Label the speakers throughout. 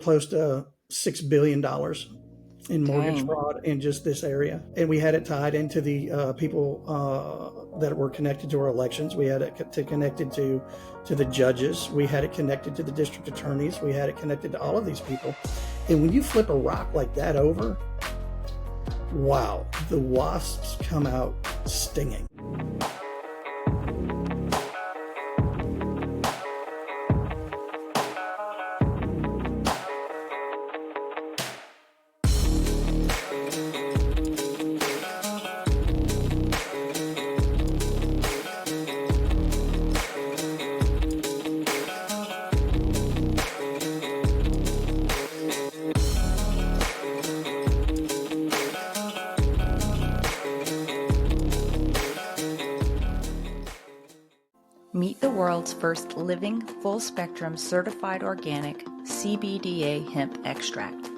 Speaker 1: close to $6 billion in mortgage
Speaker 2: Dang.
Speaker 1: fraud in just this area. And we had it tied into the people that were connected to our elections. We had it connected to the judges. We had it connected to the district attorneys. We had it connected to all of these people. And when you flip a rock like that over, wow, the wasps come out stinging.
Speaker 2: Meet the world's first living, full-spectrum, certified organic CBDA hemp extract.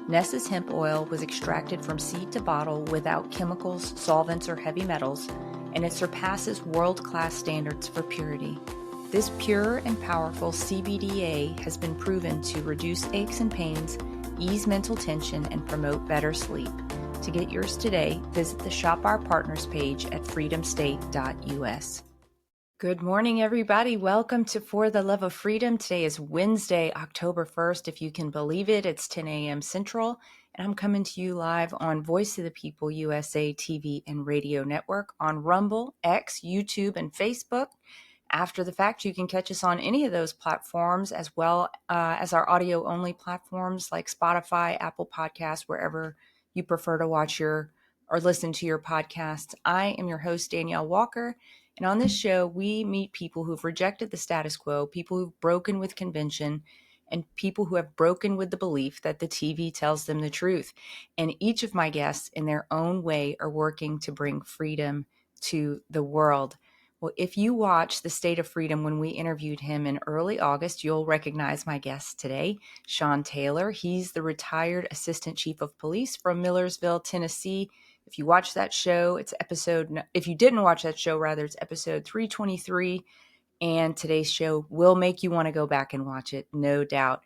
Speaker 2: Ness's hemp oil was extracted from seed to bottle without chemicals, solvents, or heavy metals, and it surpasses world-class standards for purity. This pure and powerful CBDA has been proven to reduce aches and pains, ease mental tension, and promote better sleep. To get yours today, visit the Shop Our Partners page at freedomstate.us. Good morning, everybody. Welcome to For the Love of Freedom. Today is Wednesday, October 1st. If you can believe it, it's 10 a.m. Central, and I'm coming to you live on Voice of the People USA TV and radio network on Rumble, X, YouTube, and Facebook. After the fact, you can catch us on any of those platforms, as well as our audio-only platforms like Spotify, Apple Podcasts, wherever you prefer to watch or listen to your podcasts. I am your host, Danielle Walker. And on this show, we meet people who've rejected the status quo, people who've broken with convention, and people who have broken with the belief that the TV tells them the truth. And each of my guests, in their own way, are working to bring freedom to the world. Well, if you watch The State of Freedom when we interviewed him in early August, you'll recognize my guest today, Shawn Taylor. He's the retired Assistant Chief of Police from Millersville, Tennessee. If you watch that show, if you didn't watch that show, rather, it's episode 323. And today's show will make you want to go back and watch it, no doubt.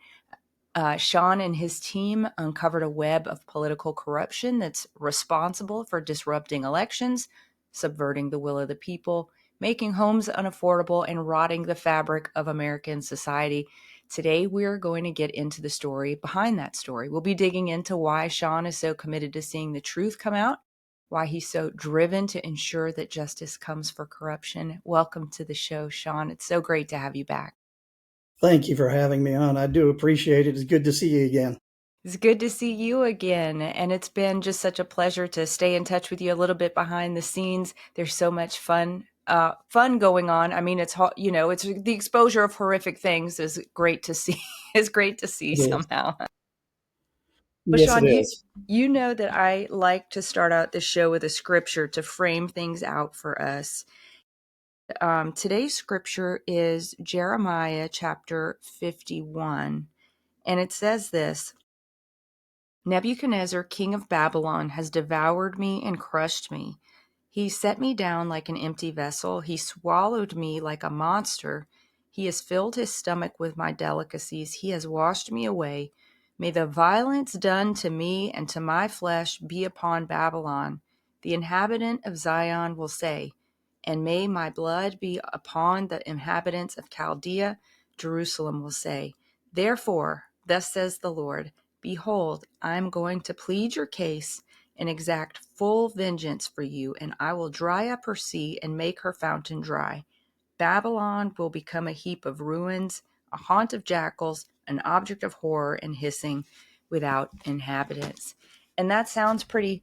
Speaker 2: Shawn and his team uncovered a web of political corruption that's responsible for disrupting elections, subverting the will of the people, making homes unaffordable, and rotting the fabric of American society. Today, we're going to get into the story behind that story. We'll be digging into why Shawn is so committed to seeing the truth come out, why he's so driven to ensure that justice comes for corruption. Welcome to the show, Shawn. It's so great to have you back.
Speaker 1: Thank you for having me on. I do appreciate it. It's good to see you again.
Speaker 2: It's good to see you again. And it's been just such a pleasure to stay in touch with you a little bit behind the scenes. There's so much fun going on. I mean, it's the exposure of horrific things is great to see. Is great to see somehow. Well,
Speaker 1: Yes, it
Speaker 2: Shawn,
Speaker 1: is.
Speaker 2: you know that I like to start out the show with a scripture to frame things out for us. Today's scripture is Jeremiah chapter 51, and it says this: Nebuchadnezzar, king of Babylon, has devoured me and crushed me. He set me down like an empty vessel. He swallowed me like a monster. He has filled his stomach with my delicacies. He has washed me away. May the violence done to me and to my flesh be upon Babylon. The inhabitant of Zion will say, and may my blood be upon the inhabitants of Chaldea. Jerusalem will say, therefore, thus says the Lord, behold, I am going to plead your case and exact full vengeance for you, and I will dry up her sea and make her fountain dry. Babylon will become a heap of ruins, a haunt of jackals, an object of horror and hissing without inhabitants. And that sounds pretty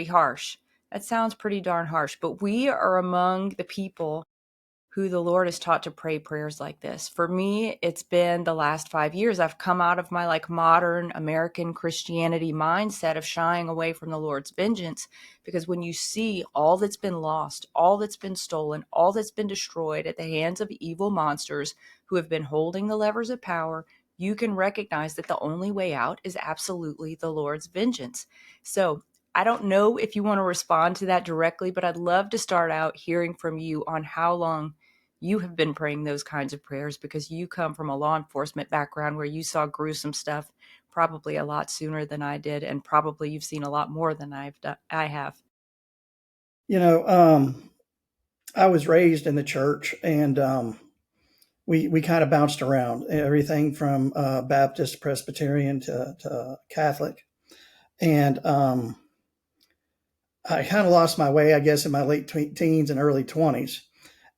Speaker 2: harsh. That sounds pretty darn harsh. But we are among the people who the Lord has taught to pray prayers like this. For me, it's been the last 5 years. I've come out of my modern American Christianity mindset of shying away from the Lord's vengeance, because when you see all that's been lost, all that's been stolen, all that's been destroyed at the hands of evil monsters who have been holding the levers of power, you can recognize that the only way out is absolutely the Lord's vengeance. So I don't know if you want to respond to that directly, but I'd love to start out hearing from you on how long you have been praying those kinds of prayers because you come from a law enforcement background where you saw gruesome stuff probably a lot sooner than I did, and probably you've seen a lot more than I have.
Speaker 1: You know, I was raised in the church, and we kind of bounced around everything from Baptist, Presbyterian to Catholic, and I kind of lost my way, I guess, in my late teens and early 20s.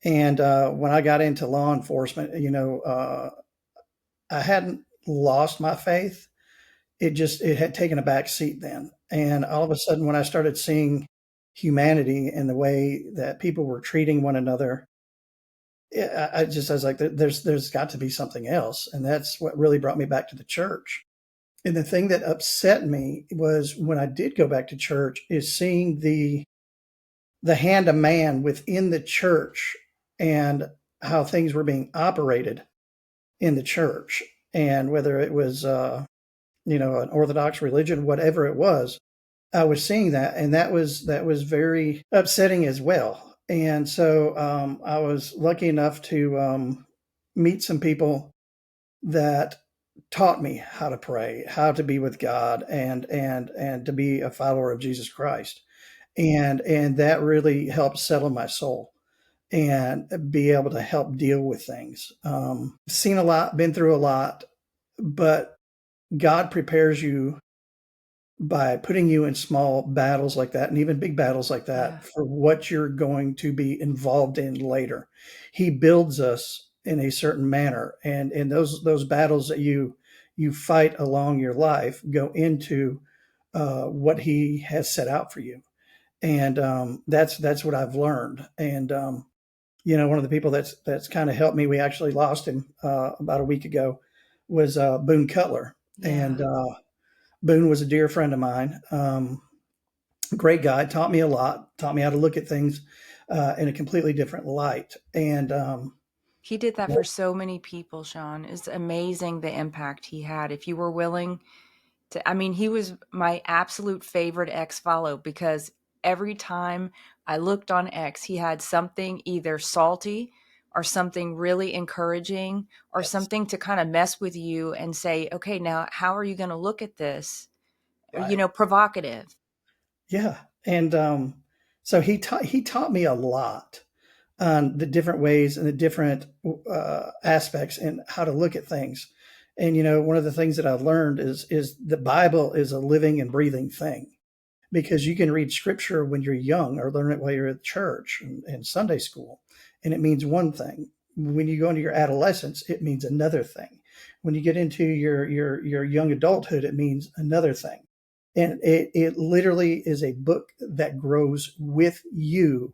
Speaker 1: And when I got into law enforcement, I hadn't lost my faith. It had taken a back seat then. And all of a sudden, when I started seeing humanity and the way that people were treating one another, I was like, there's got to be something else. And that's what really brought me back to the church. And the thing that upset me was when I did go back to church is seeing the hand of man within the church and how things were being operated in the church. And whether it was, an Orthodox religion, whatever it was, I was seeing that. And that was very upsetting as well. And so I was lucky enough to meet some people that taught me how to pray, how to be with God, and to be a follower of Jesus Christ. And that really helped settle my soul and be able to help deal with things. Seen a lot, been through a lot, but God prepares you by putting you in small battles like that and even big battles like that
Speaker 2: Yeah.
Speaker 1: for what you're going to be involved in later. He builds us in a certain manner, and those battles that you fight along your life go into what he has set out for you. And that's what I've learned. And one of the people that's kind of helped me, we actually lost him about a week ago, was Boone Cutler.
Speaker 2: Yeah.
Speaker 1: And Boone was a dear friend of mine. Great guy, taught me a lot, taught me how to look at things in a completely different light. And
Speaker 2: he did that for so many people, Shawn. It's amazing the impact he had. If you were willing to, I mean, he was my absolute favorite X follow because every time I looked on X, he had something either salty or something really encouraging or
Speaker 1: yes,
Speaker 2: something to kind of mess with you and say, okay, now how are you going to look at this?
Speaker 1: right.
Speaker 2: Provocative.
Speaker 1: Yeah. And so he taught me a lot on the different ways and the different aspects and how to look at things. And one of the things that I've learned is the Bible is a living and breathing thing, because you can read scripture when you're young or learn it while you're at church and Sunday school, and it means one thing. When you go into your adolescence, it means another thing. When you get into your young adulthood, it means another thing. And it literally is a book that grows with you.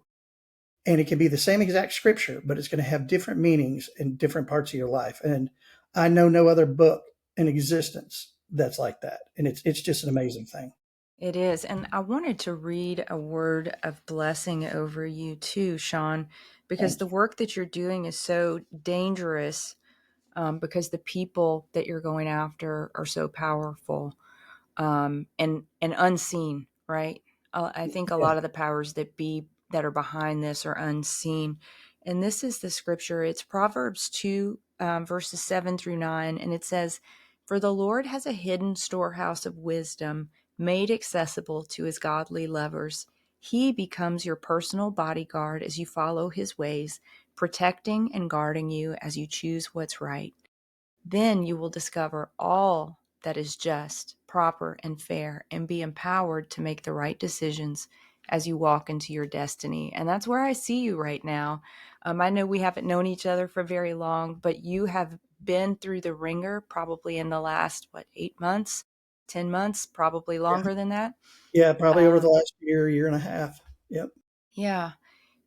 Speaker 1: And it can be the same exact scripture, but it's going to have different meanings in different parts of your life. And I know no other book in existence that's like that. And it's just an amazing thing.
Speaker 2: It is. And I wanted to read a word of blessing over you too, Shawn, because
Speaker 1: Thank
Speaker 2: the
Speaker 1: you.
Speaker 2: work that you're doing is so dangerous, because the people that you're going after are so powerful, and unseen, right? I think a
Speaker 1: Yeah.
Speaker 2: lot of the powers that are behind this are unseen. And this is the scripture. It's Proverbs 2, verses 7 through 9. And it says, "For the Lord has a hidden storehouse of wisdom made accessible to his godly lovers. He becomes your personal bodyguard as you follow his ways, protecting and guarding you as you choose what's right. Then you will discover all that is just, proper, and fair, and be empowered to make the right decisions as you walk into your destiny." And that's where I see you right now. I know we haven't known each other for very long, but you have been through the ringer probably in the last, 8 months, 10 months, probably
Speaker 1: Yeah.
Speaker 2: longer than that.
Speaker 1: Yeah. Probably over the
Speaker 2: Um,
Speaker 1: last year and a half. Yep.
Speaker 2: yeah.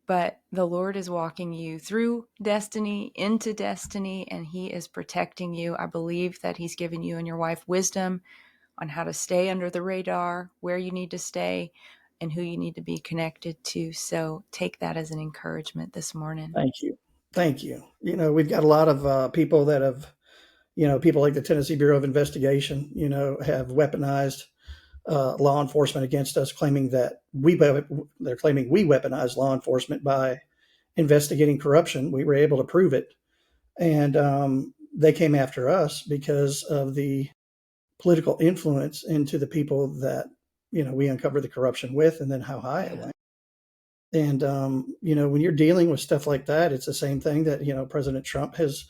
Speaker 2: But the Lord is walking you through destiny, into destiny, and he is protecting you. I believe that he's given you and your wife wisdom on how to stay under the radar, where you need to stay, and who you need to be connected to. So take that as an encouragement this morning.
Speaker 1: Thank you. Thank you. We've got a lot of people that have, people like the Tennessee Bureau of Investigation, have weaponized law enforcement against us, claiming that they're claiming we weaponize law enforcement by investigating corruption. We were able to prove it. And they came after us because of the political influence into the people that, we uncovered the corruption with, and then how high it went. And, when you're dealing with stuff like that, it's the same thing that, President Trump has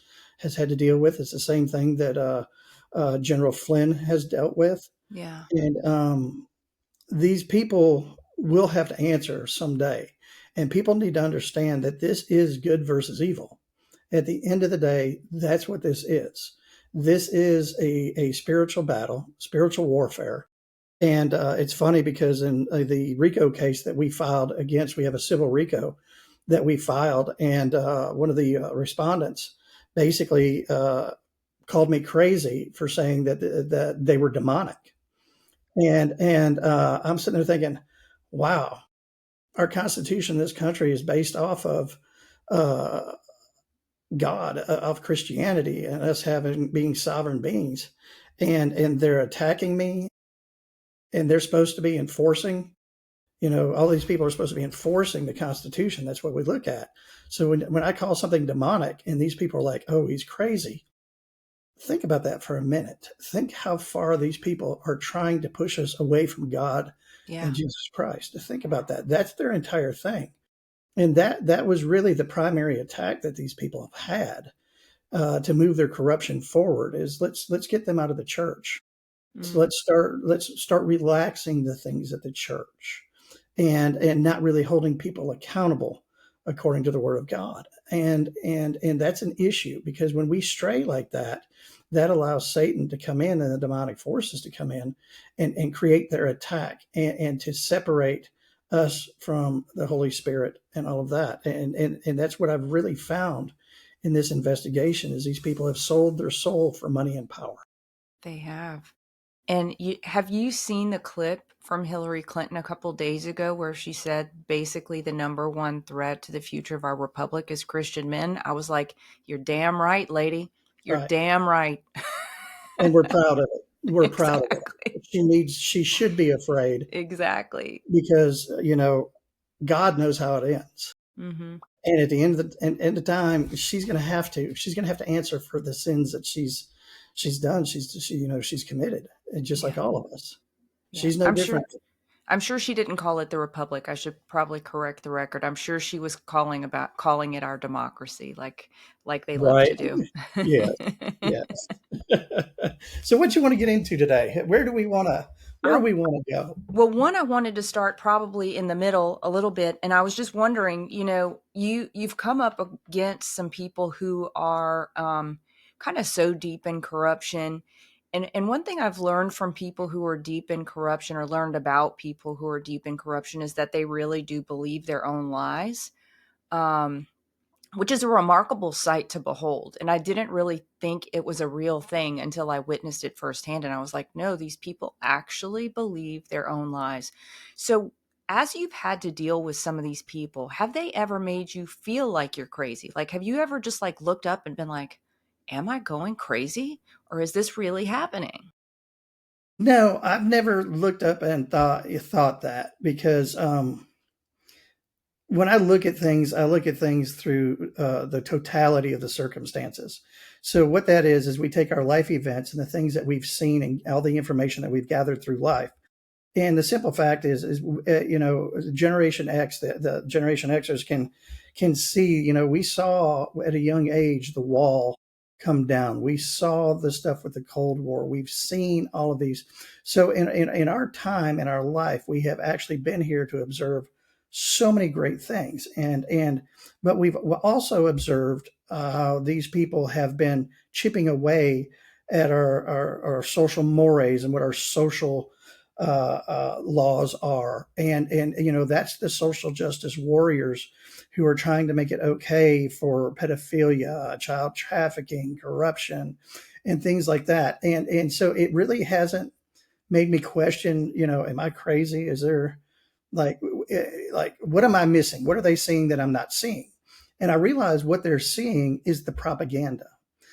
Speaker 1: had to deal with. It's the same thing that General Flynn has dealt with.
Speaker 2: Yeah.
Speaker 1: And these people will have to answer someday. And people need to understand that this is good versus evil. At the end of the day, that's what this is. This is a spiritual battle, spiritual warfare. And it's funny because in the RICO case that we filed against, we have a civil RICO that we filed, and one of the respondents basically called me crazy for saying that they were demonic. And I'm sitting there thinking, wow, our Constitution in this country is based off of God, of Christianity, and us being sovereign beings, and they're attacking me, and they're supposed to be enforcing. All these people are supposed to be enforcing the Constitution. That's what we look at. So when I call something demonic, and these people are like, "Oh, he's crazy," think about that for a minute. Think how far these people are trying to push us away from God and Jesus Christ. Think about that. That's their entire thing. And that was really the primary attack that these people have had to move their corruption forward. Is let's get them out of the church. So let's start relaxing the things at the church, and not really holding people accountable according to the Word of God. And that's an issue, because when we stray like that, that allows Satan to come in and the demonic forces to come in and create their attack, and to separate us from the Holy Spirit and all of that. And that's what I've really found in this investigation, is these people have sold their soul for money and power.
Speaker 2: They have. And have you seen the clip from Hillary Clinton a couple days ago where she said basically the number one threat to the future of our republic is Christian men? I was like, you're damn right, lady. You're
Speaker 1: Right.
Speaker 2: damn right.
Speaker 1: And we're proud of it. We're proud of
Speaker 2: Exactly.
Speaker 1: it. She should be afraid,
Speaker 2: Exactly.
Speaker 1: because, God knows how it ends.
Speaker 2: Mm-hmm.
Speaker 1: And at the end of the time, she's going to have to answer for the sins that she's done. She's committed, and just like all of us.
Speaker 2: Yeah.
Speaker 1: She's no different.
Speaker 2: I'm sure she didn't call it the Republic. I should probably correct the record. I'm sure she was calling it our democracy, like they love to
Speaker 1: Right.
Speaker 2: do.
Speaker 1: Yes. Yes. So what you want to get into today? Where do we want to go?
Speaker 2: Well, one, I wanted to start probably in the middle a little bit, and I was just wondering, you've come up against some people who are kind of so deep in corruption. And one thing I've learned from people who are deep in corruption, or learned about people who are deep in corruption, is that they really do believe their own lies. Which is a remarkable sight to behold. And I didn't really think it was a real thing until I witnessed it firsthand. And I was like, no, these people actually believe their own lies. So as you've had to deal with some of these people, have they ever made you feel like you're crazy? Like, have you ever just like looked up and been like, am I going crazy? Or is this really happening?
Speaker 1: No, I've never looked up and thought that, because when I look at things through the totality of the circumstances. So what that is we take our life events and the things that we've seen and all the information that we've gathered through life. And the simple fact is Generation X, the Generation Xers can see, we saw at a young age the wall come down. We saw the stuff with the Cold War. We've seen all of these. So in our time, in our life, we have actually been here to observe so many great things. But we've also observed how these people have been chipping away at our social mores and what our social laws are. And that's the social justice warriors who are trying to make it okay for pedophilia, child trafficking, corruption, and things like that. And so it really hasn't made me question, am I crazy? Is there like what am I missing? What are they seeing that I'm not seeing? And I realize what they're seeing is the propaganda.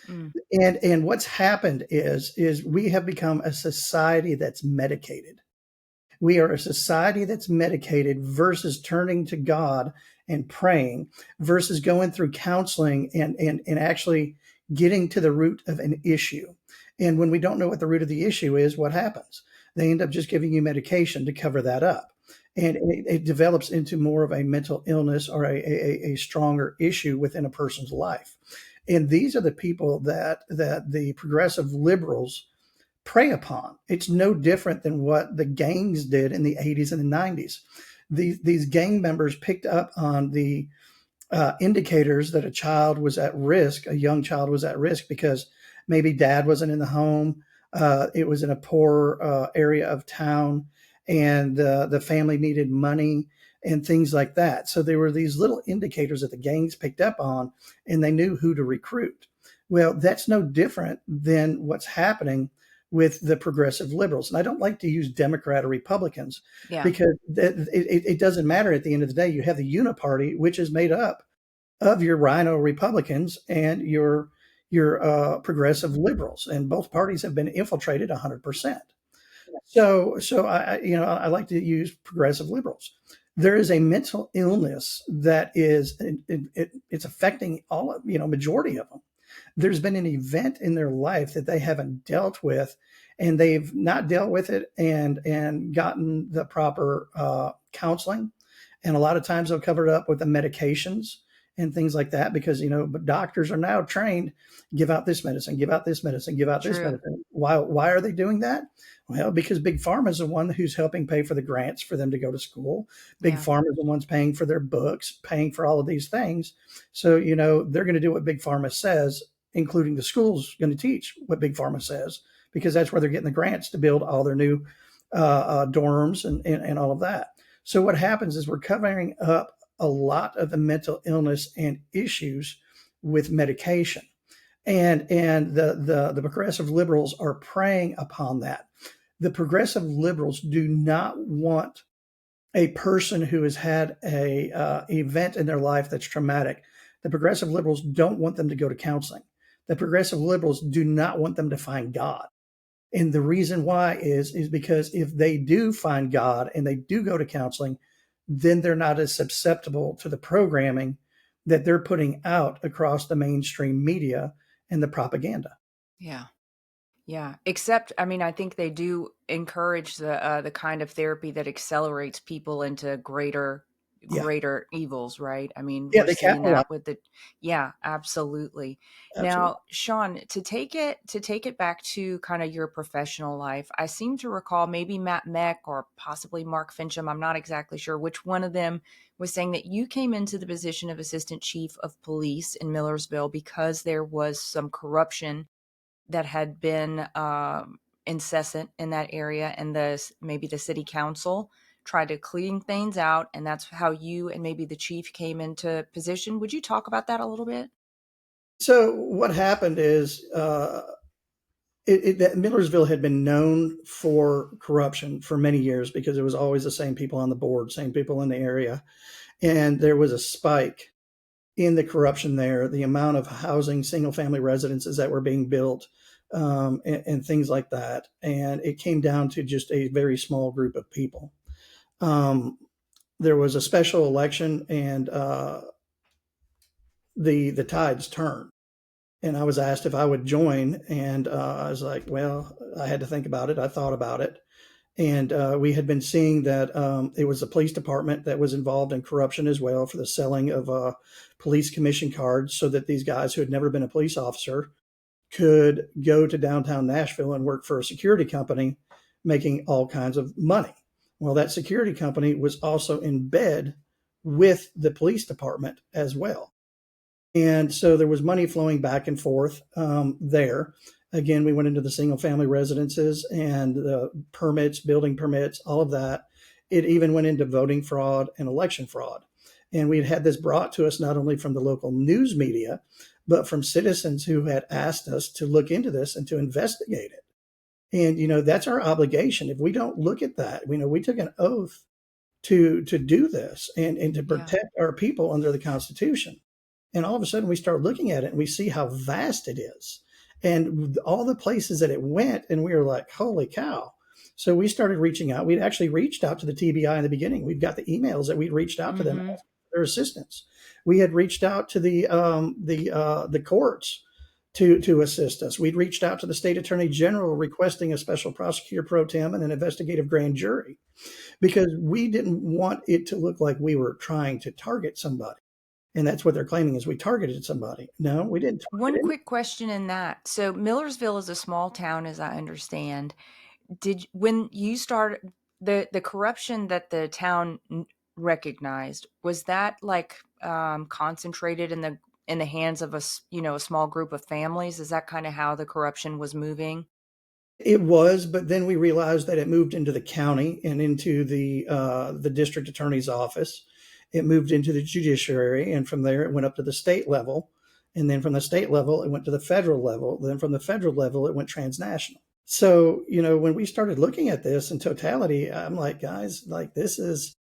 Speaker 1: And what's happened is we have become a society that's medicated. We are a society that's medicated versus turning to God and praying versus going through counseling and actually getting to the root of an issue. And when we don't know what the root of the issue is, what happens? They end up just giving you medication to cover that up. And it develops into more of a mental illness or a stronger issue within a person's life. And these are the people that the progressive liberals prey upon. It's no different than what the gangs did in the 80s and the 90s. These gang members picked up on the indicators that a child was at risk, a young child was at risk because maybe dad wasn't in the home. It was in a poor area of town, and the family needed money and things like that. So there were these little indicators that the gangs picked up on, and they knew who to recruit. Well, that's no different than what's happening with the progressive liberals. And I don't like to use Democrat or Republicans because it doesn't matter at the end of the day. You have the Uniparty, which is made up of your Rhino Republicans and your progressive liberals, and both parties have been infiltrated 100%. So I like to use progressive liberals. There is a mental illness that is it's affecting all of majority of them. There's been an event in their life that they haven't dealt with, and they've not dealt with it and gotten the proper counseling. And a lot of times they'll cover it up with the medications and things like that because, but doctors are now trained, give out this medicine, give out this medicine, give out this medicine. Why are they doing that? Well, because Big Pharma is the one who's helping pay for the grants for them to go to school. Big Pharma is the ones paying for their books, paying for all of these things. So, they're going to do what Big Pharma says, including the school's going to teach what Big Pharma says, because that's where they're getting the grants to build all their new dorms and all of that. So what happens is we're covering up a lot of the mental illness and issues with medication. And the progressive liberals are preying upon that. The progressive liberals do not want a person who has had a event in their life that's traumatic. The progressive liberals don't want them to go to counseling. The progressive liberals do not want them to find God. And the reason why is because if they do find God and they do go to counseling, then they're not as susceptible to the programming that they're putting out across the mainstream media and the propaganda.
Speaker 2: Yeah. Yeah. Except, I think they do encourage the kind of therapy that accelerates people into greater evils, right? We're
Speaker 1: they
Speaker 2: seeing
Speaker 1: capitalize.
Speaker 2: that with absolutely. Now, Shawn, to take it back to kind of your professional life, I seem to recall maybe Matt Meck or possibly Mark Fincham, I'm not exactly sure which one of them, was saying that you came into the position of assistant chief of police in Millersville because there was some corruption that had been incessant in that area, and maybe the city council tried to clean things out, and that's how you and maybe the chief came into position. Would you talk about that a little bit?
Speaker 1: So what happened is that Millersville had been known for corruption for many years because it was always the same people on the board, same people in the area. And there was a spike in the corruption there, the amount of housing, single family residences that were being built and things like that. And it came down to just a very small group of people. There was a special election, and the tides turned. And I was asked if I would join, and I was like, well, I had to think about it. I thought about it, and we had been seeing that it was the police department that was involved in corruption as well for the selling of police commission cards, so that these guys who had never been a police officer could go to downtown Nashville and work for a security company, making all kinds of money. Well, that security company was also in bed with the police department as well. And so there was money flowing back and forth there. Again, we went into the single family residences and the permits, building permits, all of that. It even went into voting fraud and election fraud. And we'd had this brought to us not only from the local news media, but from citizens who had asked us to look into this and to investigate it. And, that's our obligation. If we don't look at that, we took an oath to do this and to protect our people under the Constitution. And all of a sudden we start looking at it and we see how vast it is and all the places that it went. And we were like, holy cow. So we started reaching out. We'd actually reached out to the TBI in the beginning. We've got the emails that we'd reached out to them their assistance. We had reached out to the courts to assist us. We'd reached out to the state attorney general requesting a special prosecutor pro tem and an investigative grand jury because we didn't want it to look like we were trying to target somebody. And that's what they're claiming is we targeted somebody. No, we didn't
Speaker 2: One
Speaker 1: target
Speaker 2: quick question in that. So Millersville is a small town, as I understand. When you started the corruption that the town recognized, was that like concentrated in the hands of a small group of families? Is that kind of how the corruption was moving?
Speaker 1: It was, but then we realized that it moved into the county and into the district attorney's office. It moved into the judiciary, and from there it went up to the state level, and then from the state level it went to the federal level. Then from the federal level it went transnational. So when we started looking at this in totality, I'm like, guys, like this is,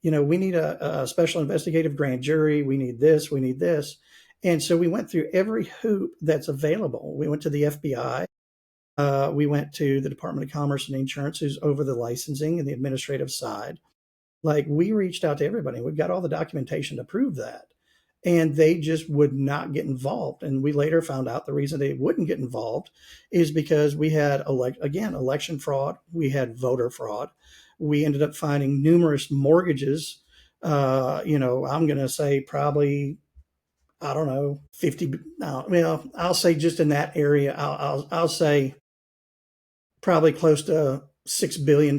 Speaker 1: we need a special investigative grand jury. We need this. We need this. And so we went through every hoop that's available. We went to the FBI. We went to the Department of Commerce and Insurance, who's over the licensing and the administrative side. Like we reached out to everybody. We've got all the documentation to prove that. And they just would not get involved. And we later found out the reason they wouldn't get involved is because we had, election fraud. We had voter fraud. We ended up finding numerous mortgages. I'm going to say probably, I don't know, 50. I'll say just in that area, I'll say probably close to $6 billion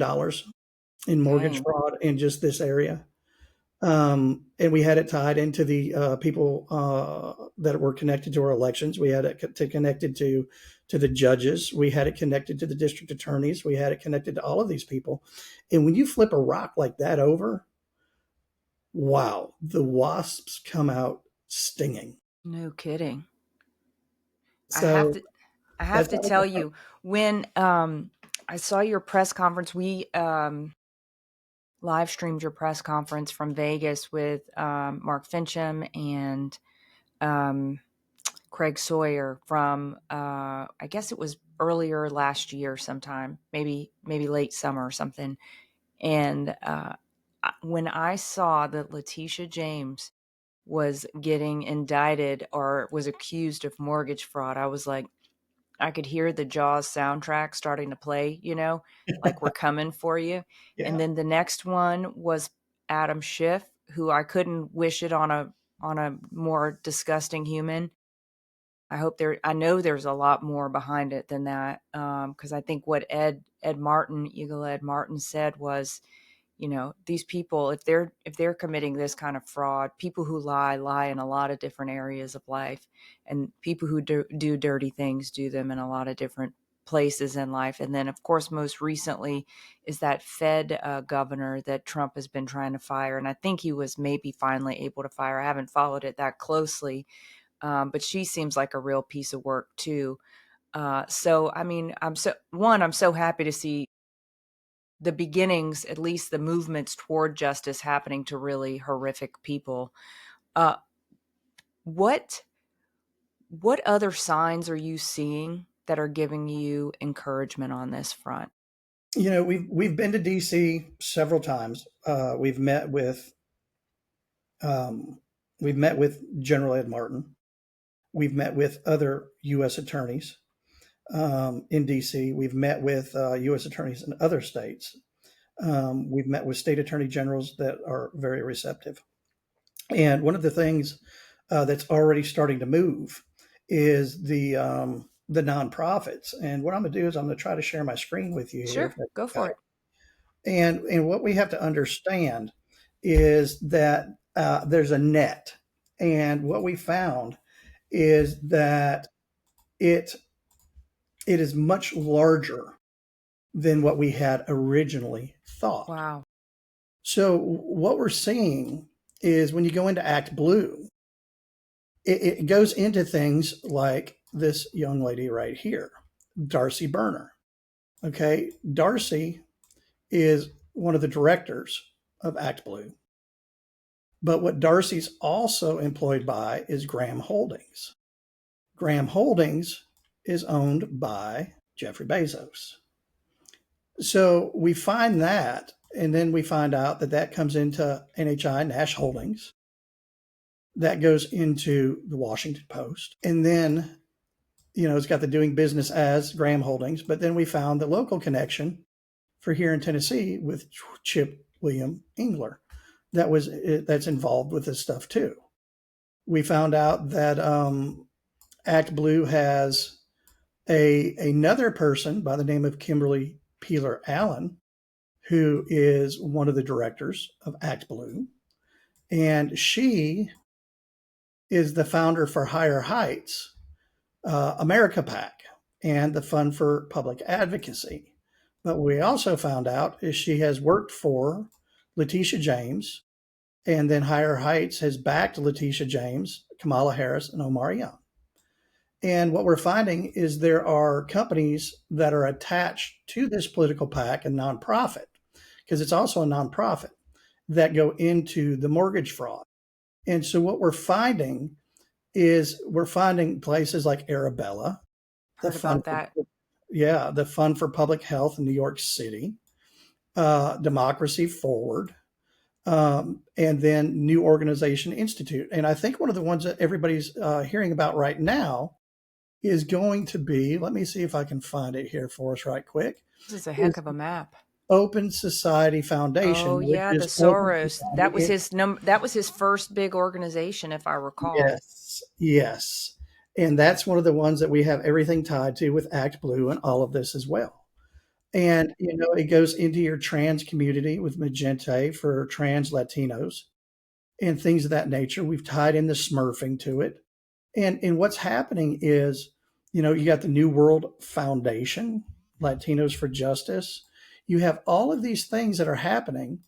Speaker 1: in mortgage
Speaker 2: Dang.
Speaker 1: fraud in just this area. And we had it tied into the people that were connected to our elections. We had it connected to the judges. We had it connected to the district attorneys. We had it connected to all of these people. And when you flip a rock like that over, wow, the wasps come out stinging.
Speaker 2: No kidding. I have
Speaker 1: So
Speaker 2: to I have
Speaker 1: that's
Speaker 2: to
Speaker 1: how it
Speaker 2: tell
Speaker 1: got.
Speaker 2: you, when I saw your press conference, we live streamed your press conference from Vegas with Mark Fincham and um, Craig Sawyer from I guess it was earlier last year sometime, maybe late summer or something. And when I saw that Letitia James was getting indicted or was accused of mortgage fraud, I was like, I could hear the Jaws soundtrack starting to play, like we're coming for you. And
Speaker 1: Yeah.
Speaker 2: then the next one was Adam Schiff, who I couldn't wish it on a more disgusting human. I know there's a lot more behind it than that. Cause I think what Eagle Ed Martin said was, these people, if they're committing this kind of fraud, people who lie in a lot of different areas of life, and people who do dirty things do them in a lot of different places in life. And then of course most recently is that Fed governor that Trump has been trying to fire, and I think he was maybe finally able to fire. I haven't followed it that closely, but she seems like a real piece of work too. So I mean, I'm so happy to see the beginnings, at least the movements toward justice happening to really horrific people. Uh, what what other signs are you seeing that are giving you encouragement on this front?
Speaker 1: We've been to DC several times. Um, we've met with General Ed Martin. We've met with other U.S. attorneys in D.C. We've met with U.S. attorneys in other states. We've met with state attorney generals that are very receptive. And one of the things that's already starting to move is the nonprofits. And what I'm going to do is I'm going to try to share my screen with you here. If
Speaker 2: Sure,
Speaker 1: that's
Speaker 2: go
Speaker 1: okay.
Speaker 2: for it.
Speaker 1: And what we have to understand is that there's a net, and what we found is that it it is much larger than what we had originally thought.
Speaker 2: Wow.
Speaker 1: So what we're seeing is when you go into Act Blue, it goes into things like this young lady right here, Darcy Burner. Okay, Darcy is one of the directors of Act Blue. But what Darcy's also employed by is Graham Holdings. Graham Holdings is owned by Jeffrey Bezos. So we find that, and then we find out that that comes into NHI, Nash Holdings. that goes into the Washington Post. And then, it's got the doing business as Graham Holdings. But then we found the local connection for here in Tennessee with Chip William Engler that's involved with this stuff too. We found out that Act Blue has another person by the name of Kimberly Peeler Allen, who is one of the directors of Act Blue. And she is the founder for Higher Heights, America PAC, and the Fund for Public Advocacy. But we also found out is she has worked for Letitia James, and then Higher Heights has backed Letitia James, Kamala Harris, and Omar Young. And what we're finding is there are companies that are attached to this political PAC and nonprofit, because it's also a nonprofit, that go into the mortgage fraud. And so what we're finding is places like Arabella,
Speaker 2: Heard about that.
Speaker 1: the Fund for Public Health in New York City, Democracy Forward, and then New Organization Institute. And I think one of the ones that everybody's hearing about right now is going to be, let me see if I can find it here for us right quick.
Speaker 2: This is a heck of a map.
Speaker 1: Open Society Foundation.
Speaker 2: Oh yeah, the Soros. That was his first big organization, if I recall.
Speaker 1: Yes. And that's one of the ones that we have everything tied to with Act Blue and all of this as well. And, it goes into your trans community with Magente for trans Latinos and things of that nature. We've tied in the smurfing to it. And what's happening is, you got the New World Foundation, Latinos for Justice. You have all of these things that are happening.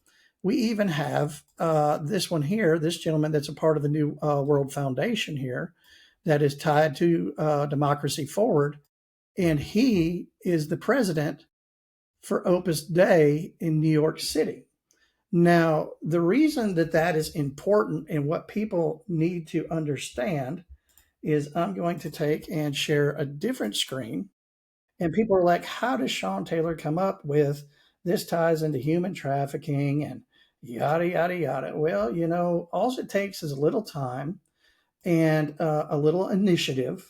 Speaker 1: We even have this one here, this gentleman that's a part of the New World Foundation here that is tied to Democracy Forward. And he is the president for Opus Dei in New York City. Now, the reason that is important and what people need to understand is I'm going to take and share a different screen. And people are like, how does Shawn Taylor come up with this ties into human trafficking and yada, yada, yada? Well, all it takes is a little time and a little initiative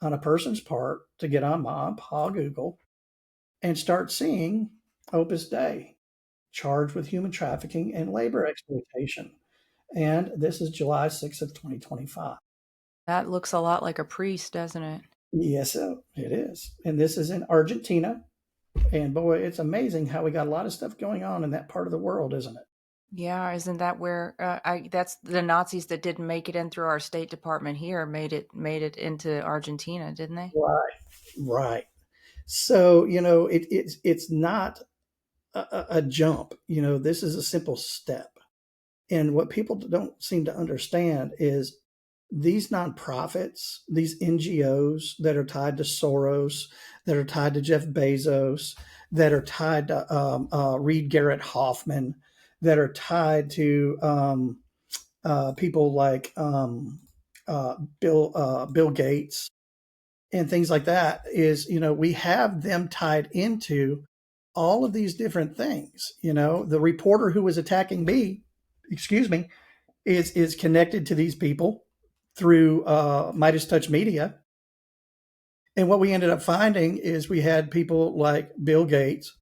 Speaker 1: on a person's part to get on Mom, Pa, Google, and start seeing Opus Dei charged with human trafficking and labor exploitation. And this is July 6th of 2025.
Speaker 2: That looks a lot like a priest, doesn't it?
Speaker 1: Yes, it is. And this is in Argentina. And boy, it's amazing how we got a lot of stuff going on in that part of the world, isn't it?
Speaker 2: Yeah, isn't that where that's the Nazis that didn't make it in through our State Department here made it into Argentina, didn't they?
Speaker 1: Right. So, it's not a jump. This is a simple step. And what people don't seem to understand is these nonprofits, these NGOs that are tied to Soros, that are tied to Jeff Bezos, that are tied to Reed Garrett Hoffman, that are tied to people like Bill Gates and things like that, is, we have them tied into all of these different things. The reporter who was attacking me, is connected to these people through Midas Touch Media. And what we ended up finding is we had people like Bill Gates,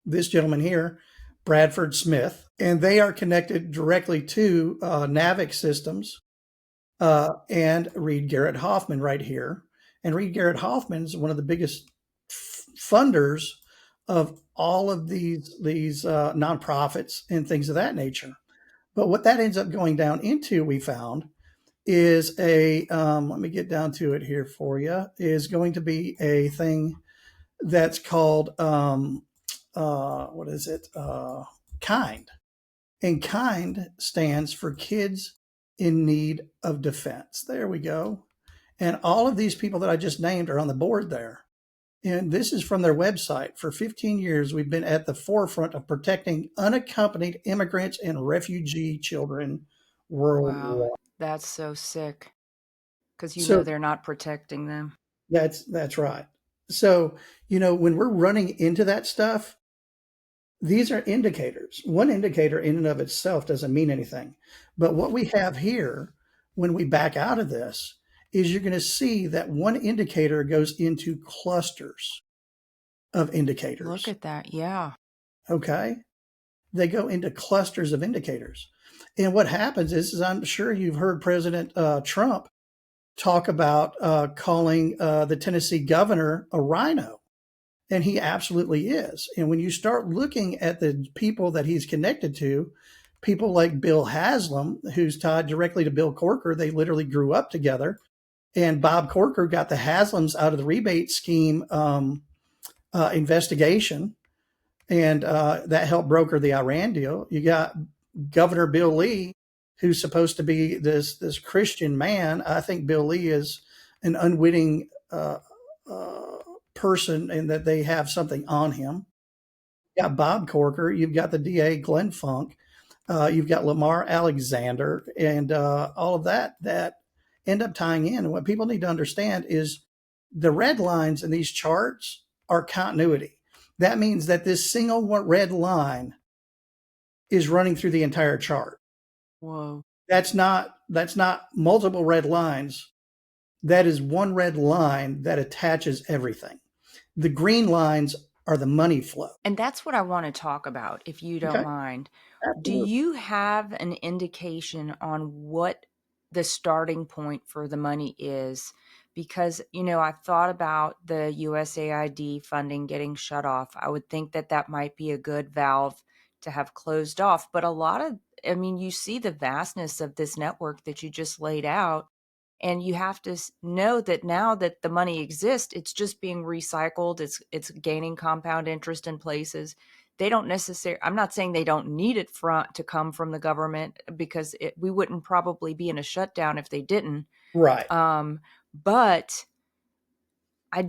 Speaker 1: this gentleman here, Bradford Smith, and they are connected directly to Navic Systems and Reed Garrett Hoffman right here. And Reed Garrett Hoffman's one of the biggest funders of all of these nonprofits and things of that nature. But what that ends up going down into, we found, is let me get down to it here for you, is going to be a thing that's called, KIND. And KIND stands for Kids in Need of Defense. There we go. And all of these people that I just named are on the board there. And this is from their website. For 15 years, we've been at the forefront of protecting unaccompanied immigrants and refugee children worldwide.
Speaker 2: Wow, that's so sick. Because know they're not protecting them.
Speaker 1: That's right. So, when we're running into that stuff, these are indicators. One indicator in and of itself doesn't mean anything. But what we have here when we back out of this is you're going to see that one indicator goes into clusters of indicators.
Speaker 2: Look at that. Yeah.
Speaker 1: Okay. They go into clusters of indicators. And what happens is I'm sure you've heard President Trump talk about calling the Tennessee governor a rhino. And he absolutely is. And when you start looking at the people that he's connected to, people like Bill Haslam, who's tied directly to Bill Corker, they literally grew up together. And Bob Corker got the Haslams out of the rebate scheme investigation. And that helped broker the Iran deal. You got Governor Bill Lee, who's supposed to be this Christian man. I think Bill Lee is an unwitting person, and that they have something on him. You got Bob Corker. You've got the DA Glenn Funk. You've got Lamar Alexander, and all of that end up tying in. And what people need to understand is the red lines in these charts are continuity. That means that this single red line is running through the entire chart.
Speaker 2: Whoa.
Speaker 1: That's not multiple red lines. That is one red line that attaches everything. The green lines are the money flow.
Speaker 2: And that's what I want to talk about, if you don't mind.
Speaker 1: Absolutely.
Speaker 2: Do you have an indication on what the starting point for the money is? Because, I've thought about the USAID funding getting shut off. I would think that might be a good valve to have closed off. But you see the vastness of this network that you just laid out. And you have to know that now that the money exists, it's just being recycled. It's gaining compound interest in places. They don't necessarily, I'm not saying they don't need it to come from the government, because we wouldn't probably be in a shutdown if they didn't.
Speaker 1: Right.
Speaker 2: But I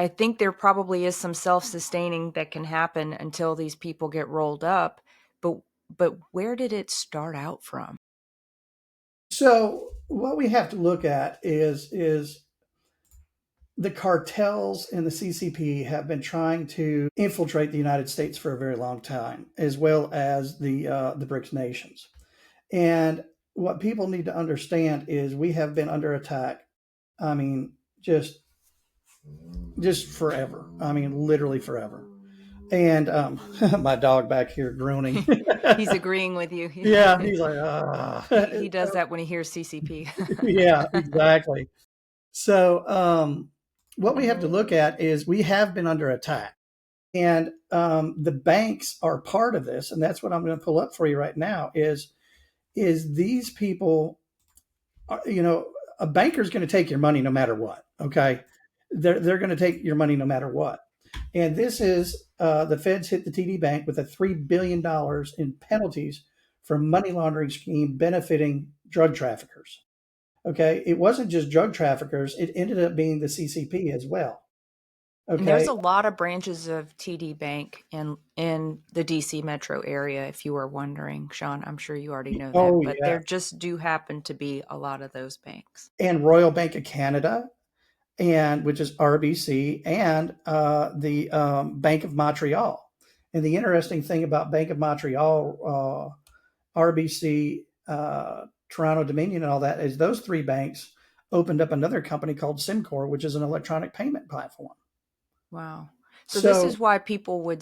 Speaker 2: think there probably is some self-sustaining that can happen until these people get rolled up. But where did it start out from?
Speaker 1: So what we have to look at is the cartels and the CCP have been trying to infiltrate the United States for a very long time, as well as the BRICS nations. And what people need to understand is we have been under attack. I mean, just forever. I mean, literally forever. And my dog back here groaning.
Speaker 2: He's agreeing with you.
Speaker 1: Yeah, he's like,
Speaker 2: he does that when he hears CCP.
Speaker 1: Yeah, exactly. So what we have to look at is we have been under attack. And the banks are part of this. And that's what I'm going to pull up for you right now is these people, a banker's going to take your money no matter what. Okay. They're going to take your money no matter what. And this is the feds hit the TD Bank with a $3 billion in penalties for money laundering scheme benefiting drug traffickers. Okay. It wasn't just drug traffickers. It ended up being the CCP as well. Okay.
Speaker 2: And there's a lot of branches of TD Bank in the DC metro area, if you were wondering, Shawn. I'm sure you already know that, but there just do happen to be a lot of those banks.
Speaker 1: And Royal Bank of Canada, which is RBC, and the Bank of Montreal. And the interesting thing about Bank of Montreal, RBC, Toronto Dominion, and all that is those three banks opened up another company called SimCorp, which is an electronic payment platform.
Speaker 2: Wow. So this is why people in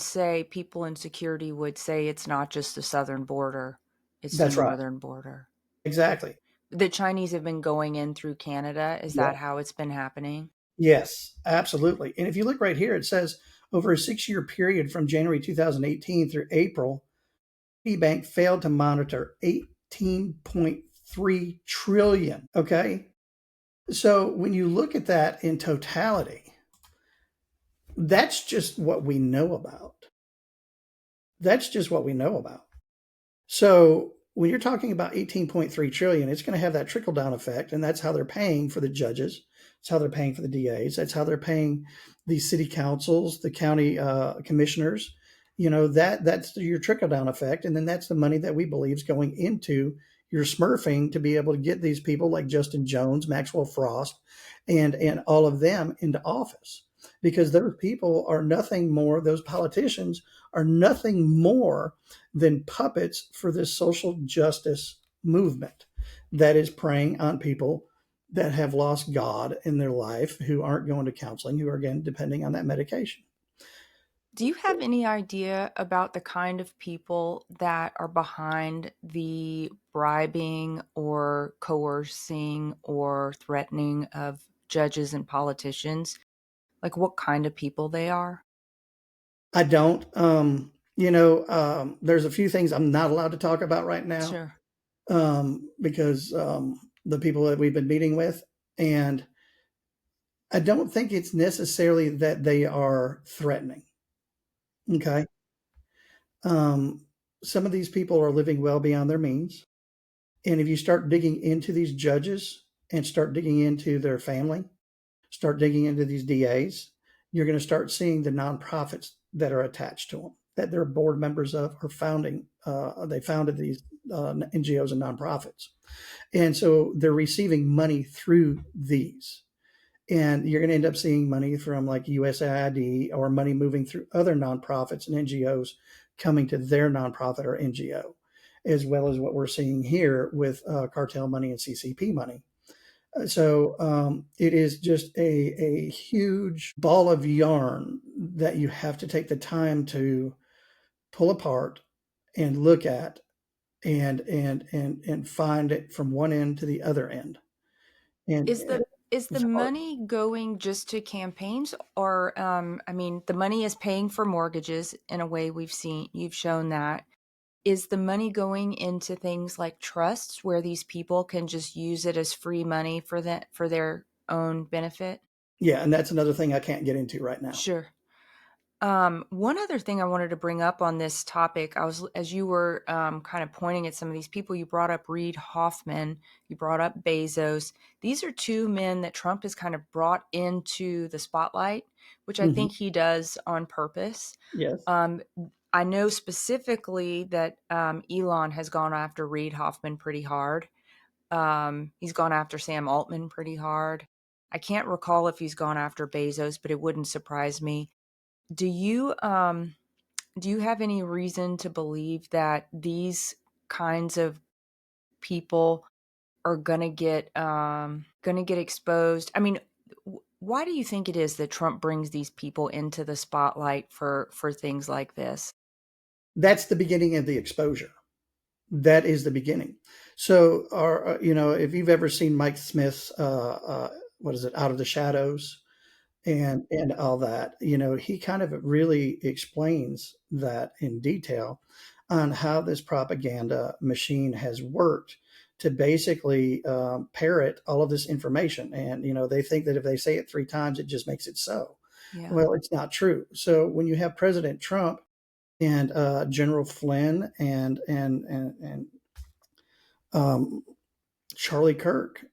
Speaker 2: security would say it's not just the southern border, it's the northern border.
Speaker 1: Exactly.
Speaker 2: The Chinese have been going in through Canada. Is that how it's been happening?
Speaker 1: Yes, absolutely. And if you look right here, it says over a 6-year period from January 2018 through April, TD Bank failed to monitor 18.3 trillion. Okay. So when you look at that in totality, that's just what we know about. So when you're talking about 18.3 trillion, it's going to have that trickle down effect. And that's how they're paying for the judges. It's how they're paying for the DAs. That's how they're paying the city councils, the county commissioners. That's your trickle down effect. And then that's the money that we believe is going into your smurfing to be able to get these people like Justin Jones, Maxwell Frost, and all of them into office. Because those people are nothing more, those politicians are nothing more than puppets for this social justice movement that is preying on people that have lost God in their life, who aren't going to counseling, who are, again, depending on that medication.
Speaker 2: Do you have any idea about the kind of people that are behind the bribing or coercing or threatening of judges and politicians? Like what kind of people they are?
Speaker 1: I don't. There's a few things I'm not allowed to talk about right now,
Speaker 2: Sure.
Speaker 1: because the people that we've been meeting with, and I don't think it's necessarily that they are threatening. Okay. Um, some of these people are living well beyond their means. And if you start digging into these judges and start digging into their family, start digging into these DAs, you're going to start seeing the nonprofits that are attached to them, that they're board members of or founding. They founded these NGOs and nonprofits. And so they're receiving money through these. And you're going to end up seeing money from like USAID or money moving through other nonprofits and NGOs coming to their nonprofit or NGO, as well as what we're seeing here with cartel money and CCP money. So it is just a huge ball of yarn that you have to take the time to pull apart and look at and find it from one end to the other end. And
Speaker 2: Is the
Speaker 1: it's hard.
Speaker 2: money going just to campaigns or I mean the money is paying for mortgages in a way you've shown that. Is the money going into things like trusts where these people can just use it as free money for their own benefit?
Speaker 1: Yeah, and that's another thing I can't get into right now.
Speaker 2: Sure. One other thing I wanted to bring up on this topic, as you were kind of pointing at some of these people, you brought up Reid Hoffman, you brought up Bezos. These are two men that Trump has kind of brought into the spotlight, which I
Speaker 1: Mhm.
Speaker 2: think he does on purpose.
Speaker 1: Yes.
Speaker 2: Um, I know specifically that Elon has gone after Reid Hoffman pretty hard. He's gone after Sam Altman pretty hard. I can't recall if he's gone after Bezos, but it wouldn't surprise me. Do you do you have any reason to believe that these kinds of people are gonna get exposed? I mean, why do you think it is that Trump brings these people into the spotlight for things like this?
Speaker 1: That's the beginning of the exposure. That is the beginning. So, if you've ever seen Mike Smith's, what is it, Out of the Shadows, and all that, he kind of really explains that in detail on how this propaganda machine has worked to basically parrot all of this information. And they think that if they say it 3 times, it just makes it so.
Speaker 2: Yeah.
Speaker 1: Well, it's not true. So when you have President Trump and General Flynn and um, Charlie Kirk,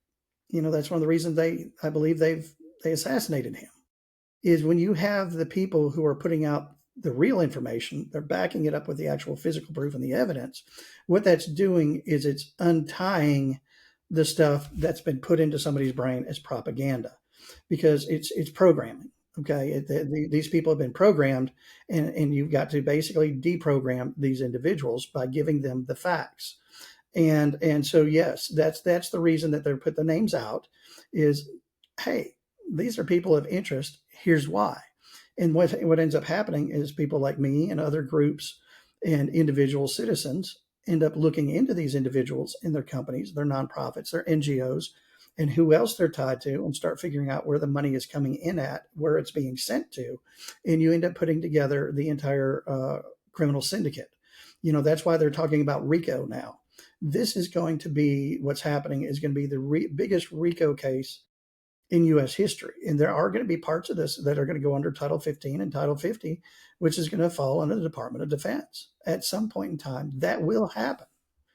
Speaker 1: that's one of the reasons I believe they assassinated him, is when you have the people who are putting out the real information, they're backing it up with the actual physical proof and the evidence. What that's doing is it's untying the stuff that's been put into somebody's brain as propaganda, because it's programming. Okay, these people have been programmed, and you've got to basically deprogram these individuals by giving them the facts. And so yes, that's the reason that they're put the names out, is, hey, these are people of interest. Here's why. And what ends up happening is people like me and other groups and individual citizens end up looking into these individuals and their companies, their nonprofits, their NGOs, and who else they're tied to, and start figuring out where the money is coming in at, where it's being sent to, and you end up putting together the entire criminal syndicate. That's why they're talking about RICO now. This is going to be what's happening, is going to be the biggest RICO case in U.S. history. And there are going to be parts of this that are going to go under Title 15 and Title 50, which is going to fall under the Department of Defense. At some point in time, that will happen.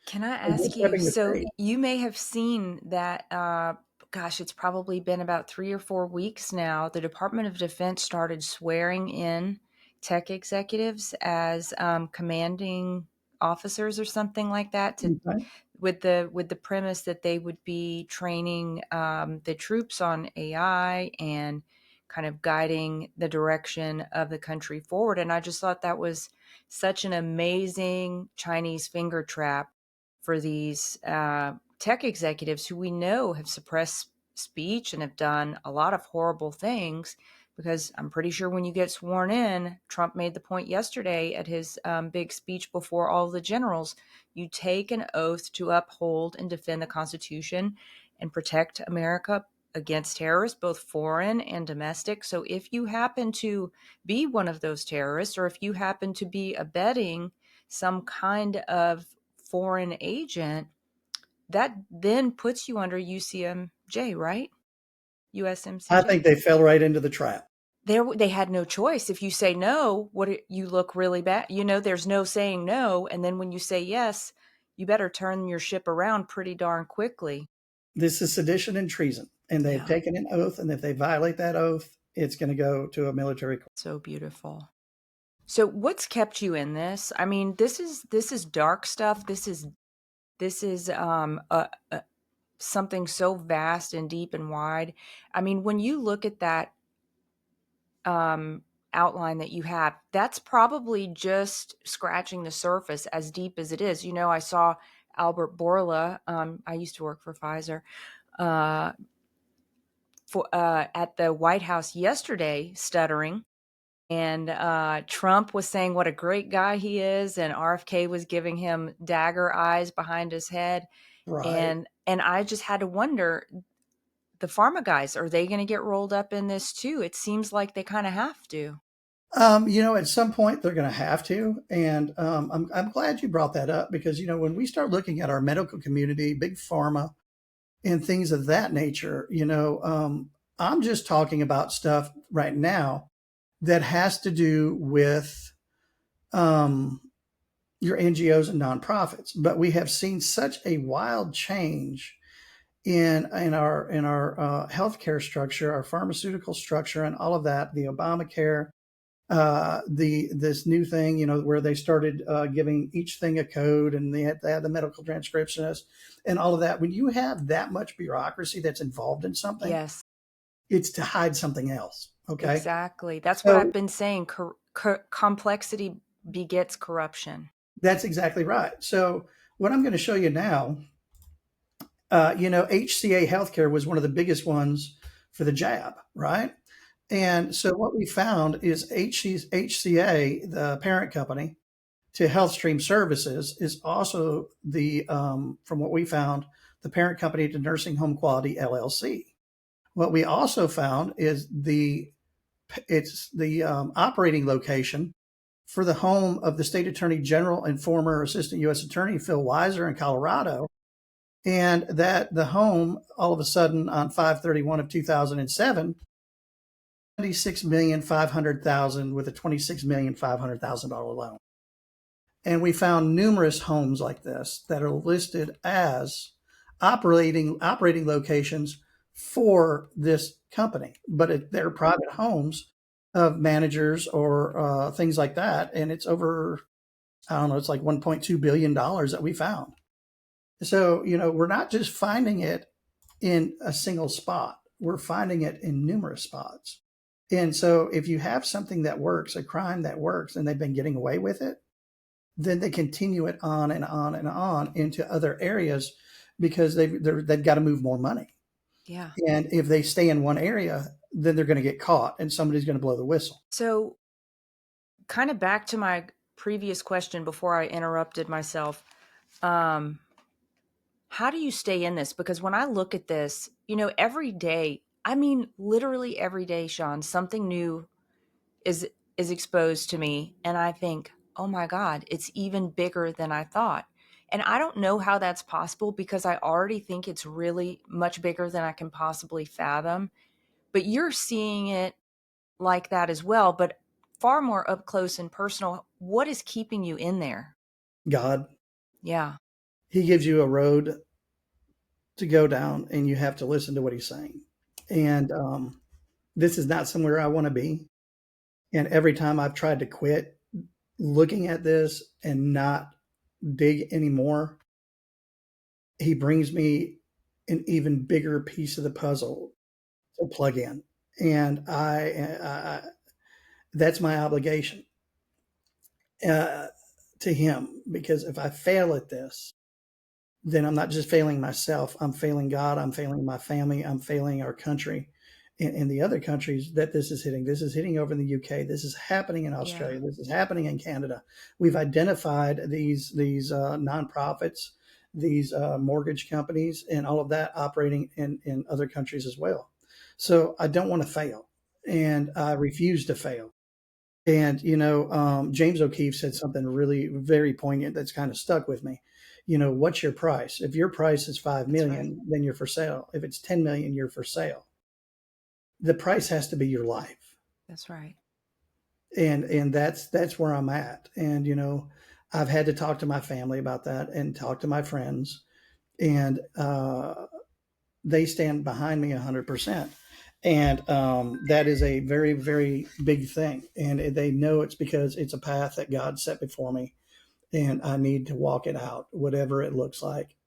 Speaker 2: Can I
Speaker 1: And they're
Speaker 2: ask you,
Speaker 1: setting the
Speaker 2: so
Speaker 1: stage.
Speaker 2: you may have seen that, gosh, it's probably been about 3 or 4 weeks now. The Department of Defense started swearing in tech executives as commanding officers or something like that to
Speaker 1: Okay.
Speaker 2: with the premise that they would be training the troops on AI and kind of guiding the direction of the country forward. And I just thought that was such an amazing Chinese finger trap for these tech executives who we know have suppressed speech and have done a lot of horrible things. Because I'm pretty sure when you get sworn in, Trump made the point yesterday at his big speech before all the generals, you take an oath to uphold and defend the Constitution and protect America against terrorists, both foreign and domestic. So if you happen to be one of those terrorists, or if you happen to be abetting some kind of foreign agent, that then puts you under UCMJ, right?
Speaker 1: I
Speaker 2: USMCJ.
Speaker 1: think they fell right into the trap.
Speaker 2: They had no choice. If you say no, you look really bad. There's no saying no, and then when you say yes, you better turn your ship around pretty darn quickly.
Speaker 1: This is sedition and treason, and they've
Speaker 2: Yeah,
Speaker 1: taken an oath, and if they violate that oath, it's going to go to a military court.
Speaker 2: so beautiful. So what's kept you in this? I mean, this is dark stuff. This is something so vast and deep and wide. I mean, when you look at that outline that you have, that's probably just scratching the surface, as deep as it is. I saw Albert Bourla. I used to work for Pfizer. At the White House yesterday, stuttering. And Trump was saying what a great guy he is, and RFK was giving him dagger eyes behind his head.
Speaker 1: Right.
Speaker 2: And I just had to wonder, the pharma guys, are they going to get rolled up in this too? It seems like they kind of have to.
Speaker 1: At some point they're going to have to, and I'm glad you brought that up because when we start looking at our medical community, big pharma, and things of that nature, I'm just talking about stuff right now that has to do with um, your NGOs and nonprofits. But we have seen such a wild change in our healthcare structure, our pharmaceutical structure, and all of that. The Obamacare, this new thing, where they started giving each thing a code, and they had the medical transcriptionist and all of that. When you have that much bureaucracy that's involved in something,
Speaker 2: Yes,
Speaker 1: it's to hide something else. Okay,
Speaker 2: exactly. That's what I've
Speaker 1: so
Speaker 2: been saying. Complexity begets corruption.
Speaker 1: that's exactly right. So what I'm going to show you now, HCA Healthcare was one of the biggest ones for the jab, right? And so what we found is HCA, the parent company to HealthStream Services, is also from what we found, the parent company to Nursing Home Quality LLC. What we also found is it's the operating location for the home of the state attorney general and former assistant U.S. attorney Phil Weiser in Colorado, and that the home all of a sudden on 5/31 of 2007, $76,500,000 with a $26,500,000 loan. And we found numerous homes like this that are listed as operating locations for this company, but they're private homes of managers or things like that. And it's over, I don't know, it's like $1.2 billion that we found. So, we're not just finding it in a single spot, we're finding it in numerous spots. And so if you have something that works, a crime that works, and they've been getting away with it, then they continue it on and on and on into other areas because they've got to move more money.
Speaker 2: Yeah.
Speaker 1: And if they stay in one area, then they're going to get caught and somebody's going to blow the whistle.
Speaker 2: So, kind of back to my previous question before I interrupted myself. How do you stay in this? Because when I look at this, every day, I mean, literally every day, Shawn, something new is exposed to me, and I think, oh my God, it's even bigger than I thought. And I don't know how that's possible because I already think it's really much bigger than I can possibly fathom. But you're seeing it like that as well, but far more up close and personal. What is keeping you in there?
Speaker 1: God,
Speaker 2: Yeah.
Speaker 1: he gives you a road to go down and you have to listen to what he's saying. And this is not somewhere I want to be. And every time I've tried to quit looking at this and not dig anymore, he brings me an even bigger piece of the puzzle to plug in. And that's my obligation to him, because if I fail at this, then I'm not just failing myself, I'm failing God, I'm failing my family, I'm failing our country. In the other countries that this is hitting over in the UK, this is happening in
Speaker 2: Yeah.
Speaker 1: Australia, this is happening in Canada. We've identified these nonprofits, these mortgage companies, and all of that operating in other countries as well. So I don't want to fail, and I refuse to fail. And James O'Keefe said something really very poignant that's kind of stuck with me. What's your price? If your price is five
Speaker 2: That's right.
Speaker 1: million, then you're for sale. If it's 10 million, you're for sale. The price has to be your life,
Speaker 2: That's right.
Speaker 1: and that's where I'm at. And I've had to talk to my family about that and talk to my friends, and they stand behind me 100%. And that is a very, very big thing. And they know it's because it's a path that God set before me, and I need to walk it out, whatever it looks like.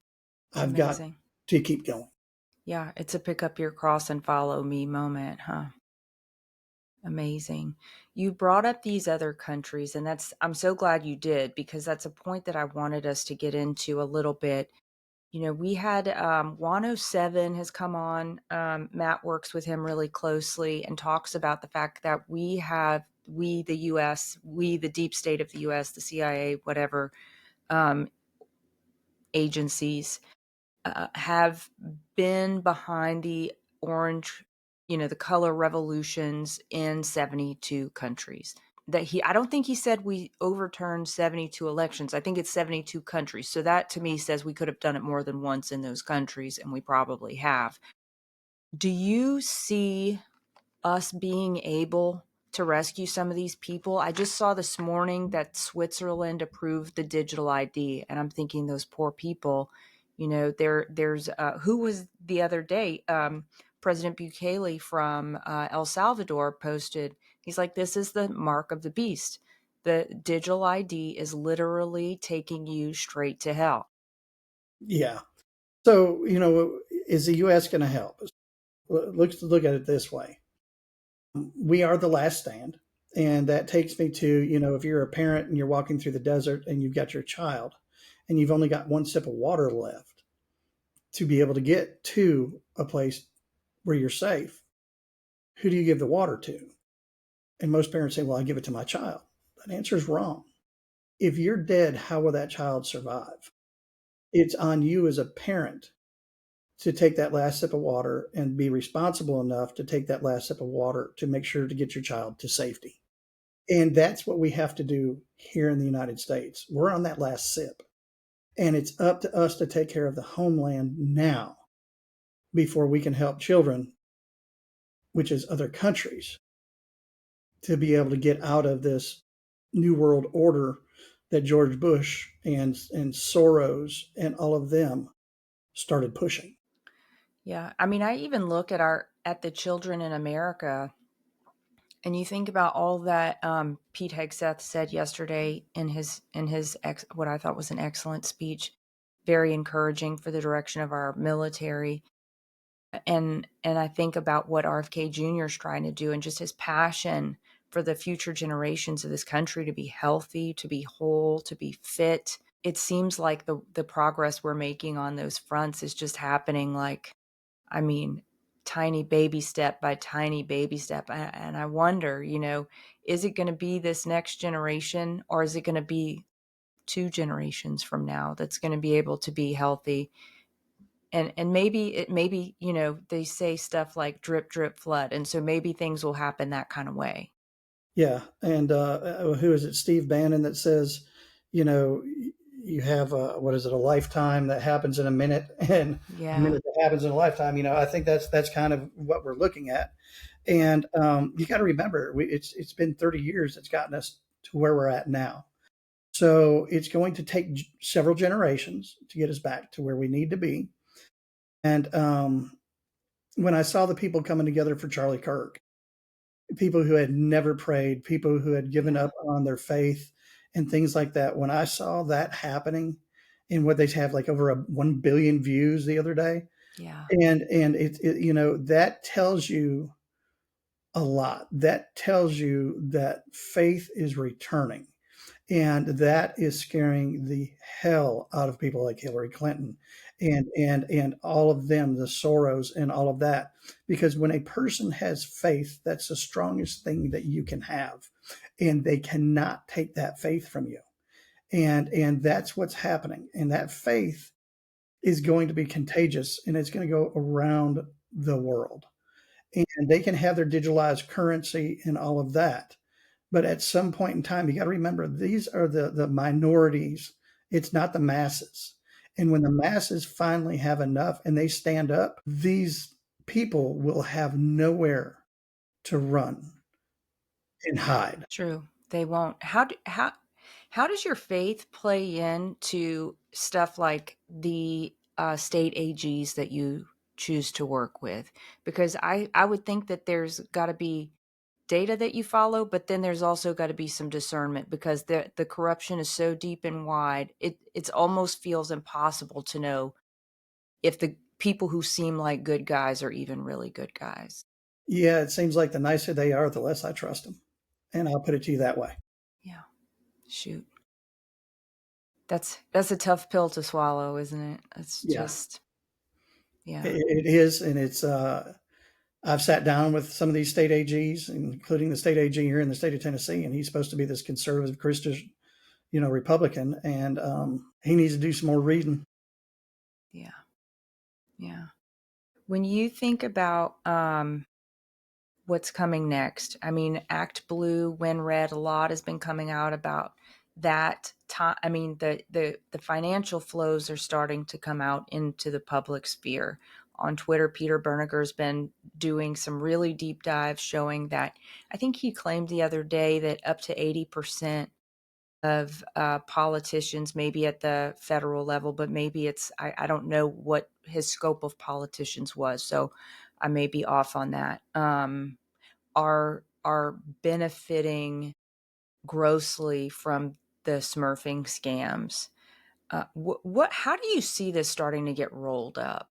Speaker 1: I've got
Speaker 2: Amazing.
Speaker 1: to keep going.
Speaker 2: Yeah, it's a pick up your cross and follow me moment, huh? Amazing. You brought up these other countries, and I'm so glad you did, because that's a point that I wanted us to get into a little bit. We had 107 has come on. Matt works with him really closely and talks about the fact that the US, the deep state of the US, the CIA, whatever um, agencies, have been behind the orange, the color revolutions in 72 countries. I don't think he said we overturned 72 elections. I think it's 72 countries. So that to me says we could have done it more than once in those countries, and we probably have. Do you see us being able to rescue some of these people? I just saw this morning that Switzerland approved the digital ID, and I'm thinking those poor people. There's who was the other day? President Bukele from El Salvador posted. He's like, "This is the mark of the beast. The digital ID is literally taking you straight to hell."
Speaker 1: Yeah. So, is the U.S. going to help? Look at it this way. We are the last stand. And that takes me to, if you're a parent and you're walking through the desert and you've got your child and you've only got one sip of water left to be able to get to a place where you're safe, who do you give the water to? And most parents say, well, I give it to my child. That answer is wrong. If you're dead, how will that child survive? It's on you as a parent to take that last sip of water and be responsible enough to take that last sip of water to make sure to get your child to safety. And that's what we have to do here in the United States. We're on that last sip. And it's up to us to take care of the homeland now before we can help children, which is other countries, to be able to get out of this new world order that George Bush and Soros and all of them started pushing.
Speaker 2: Yeah, I mean, I even look at the children in America. And you think about all that Pete Hegseth said yesterday in his what I thought was an excellent speech, very encouraging for the direction of our military. And I think about what RFK Jr. is trying to do, and just his passion for the future generations of this country to be healthy, to be whole, to be fit. It seems like the progress we're making on those fronts is just happening like, I mean, tiny baby step by tiny baby step. And I wonder, is it going to be this next generation, or is it going to be 2 generations from now that's going to be able to be healthy? And maybe, they say stuff like drip, drip, flood. And so maybe things will happen that kind of way.
Speaker 1: Yeah. And who is it? Steve Bannon that says, you know, you have what is it, a lifetime that happens in a minute and a
Speaker 2: Yeah.
Speaker 1: minute that happens in a lifetime. I think that's kind of what we're looking at. And you got to remember, it's been 30 years that's gotten us to where we're at now. So it's going to take several generations to get us back to where we need to be. And when I saw the people coming together for Charlie Kirk, people who had never prayed, people who had given
Speaker 2: Yeah.
Speaker 1: up on their faith and things like that, when I saw that happening, and what they have like over 1 billion views the other day,
Speaker 2: Yeah.
Speaker 1: and that tells you a lot. That tells you that faith is returning. And that is scaring the hell out of people like Hillary Clinton and all of them, the Soros and all of that. Because when a person has faith, that's the strongest thing that you can have. And they cannot take that faith from you. And that's what's happening. And that faith is going to be contagious and it's going to go around the world. And they can have their digitalized currency and all of that. But at some point in time, you got to remember these are the minorities. It's not the masses. And when the masses finally have enough and they stand up, these people will have nowhere to run and hide.
Speaker 2: True. They won't. How does your faith play into stuff like the state AGs that you choose to work with? Because I would think that there's got to be data that you follow, but then there's also got to be some discernment because the corruption is so deep and wide. It's almost feels impossible to know if the people who seem like good guys are even really good guys.
Speaker 1: Yeah, it seems like the nicer they are, the less I trust them. And I'll put it to you that way.
Speaker 2: Yeah. Shoot. That's a tough pill to swallow, isn't it? It's
Speaker 1: Yeah,
Speaker 2: just yeah.
Speaker 1: it is. And it's, I've sat down with some of these state AGs, including the state AG here in the state of Tennessee, and he's supposed to be this conservative Christian, Republican, and he needs to do some more reading.
Speaker 2: Yeah. Yeah. When you think about what's coming next, I mean, Act Blue, When Red, a lot has been coming out about that time. I mean, the financial flows are starting to come out into the public sphere. On Twitter, Peter Berniger's been doing some really deep dives showing that I think he claimed the other day that up to 80% of politicians, maybe at the federal level, but maybe I don't know what his scope of politicians was. So I may be off on that. Are benefiting grossly from the smurfing scams. How do you see this starting to get rolled up?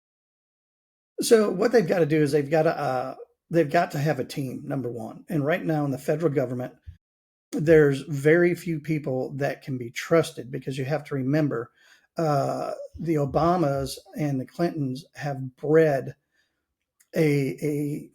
Speaker 1: So what they've got to do is they've got to have a team, number one. And right now in the federal government, there's very few people that can be trusted because you have to remember the Obamas and the Clintons have bred a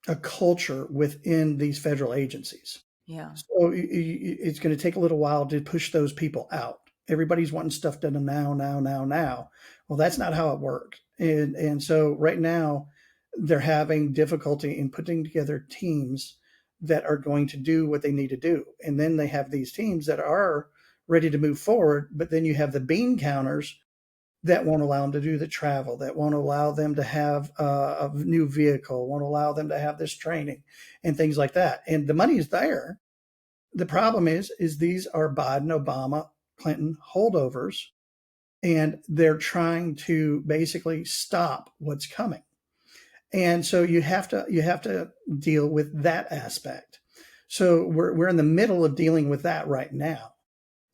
Speaker 1: a culture within these federal agencies.
Speaker 2: Yeah.
Speaker 1: So it's going to take a little while to push those people out. Everybody's wanting stuff done now, now, now, now. Well, that's not how it works. And so right now they're having difficulty in putting together teams that are going to do what they need to do. And then they have these teams that are ready to move forward, but then you have the bean counters that won't allow them to do the travel, that won't allow them to have a new vehicle, won't allow them to have this training and things like that. And the money is there. The problem is these are Biden, Obama, Clinton holdovers, and they're trying to basically stop what's coming. And so you have to deal with that aspect. So we're in the middle of dealing with that right now.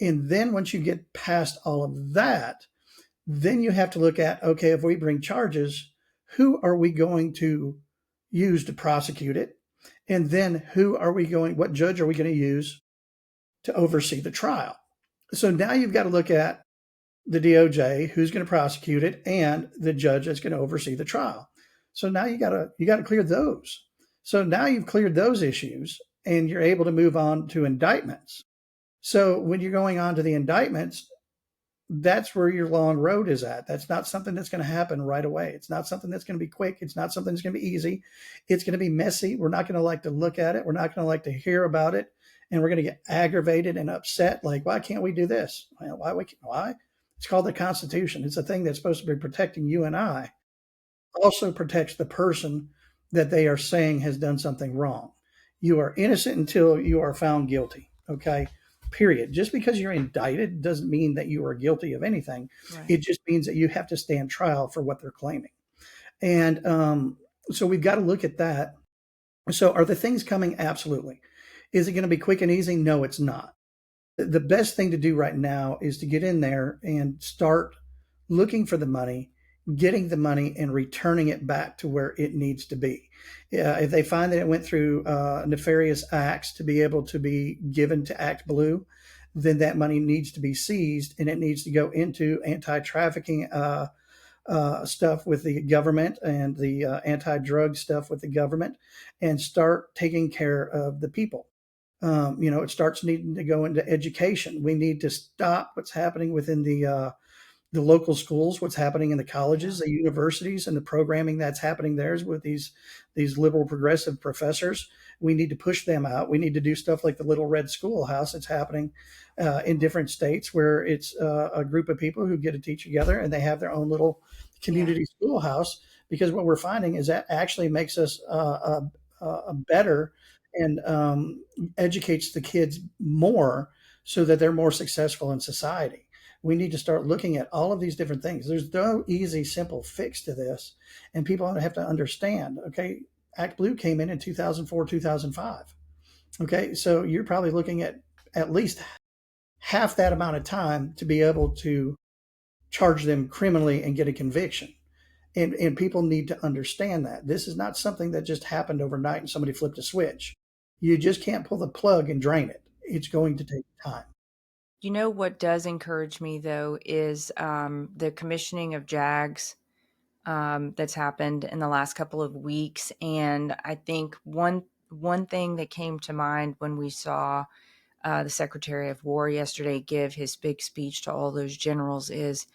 Speaker 1: And then once you get past all of that, then you have to look at, okay, if we bring charges, who are we going to use to prosecute it? And then what judge are we going to use to oversee the trial? So now you've got to look at the DOJ, who's going to prosecute it, and the judge that's going to oversee the trial. So now you got to clear those. So now you've cleared those issues and you're able to move on to indictments. So when you're going on to the indictments, that's where your long road is at. That's not something that's going to happen right away. It's not something that's going to be quick. It's not something that's going to be easy. It's going to be messy. We're not going to like to look at it. We're not going to like to hear about it. And we're going to get aggravated and upset. Like, why can't we do this? Well, why? It's called the Constitution. It's a thing that's supposed to be protecting you and I. Also protects the person that they are saying has done something wrong. You are innocent until you are found guilty. Okay. Period. Just because you're indicted doesn't mean that you are guilty of anything.
Speaker 2: Right.
Speaker 1: It just means that you have to stand trial for what they're claiming. And so we've got to look at that. So are the things coming? Absolutely. Is it going to be quick and easy? No, it's not. The best thing to do right now is to get in there and start looking for the money getting the money and returning it back to where it needs to be. If they find that it went through nefarious acts to be able to be given to Act Blue, then that money needs to be seized and it needs to go into anti-trafficking stuff with the government and the anti-drug stuff with the government, and start taking care of the people. It starts needing to go into education. We need to stop what's happening within the local schools, what's happening in the colleges, the universities, and the programming that's happening there with these liberal progressive professors. We need to push them out. We need to do stuff like the Little Red Schoolhouse that's happening in different states, where it's a group of people who get to teach together and they have their own little community schoolhouse. Because what we're finding is that actually makes us a better, and educates the kids more so that they're more successful in society. We need to start looking at all of these different things. There's no easy, simple fix to this, and people have to understand. Okay, Act Blue came in 2004, 2005. Okay, so you're probably looking at least half that amount of time to be able to charge them criminally and get a conviction. And people need to understand that this is not something that just happened overnight and somebody flipped a switch. You just can't pull the plug and drain it. It's going to take time.
Speaker 2: You know what does encourage me though is the commissioning of JAGs that's happened in the last couple of weeks, and I think one thing that came to mind when we saw the Secretary of War yesterday give his big speech to all those generals is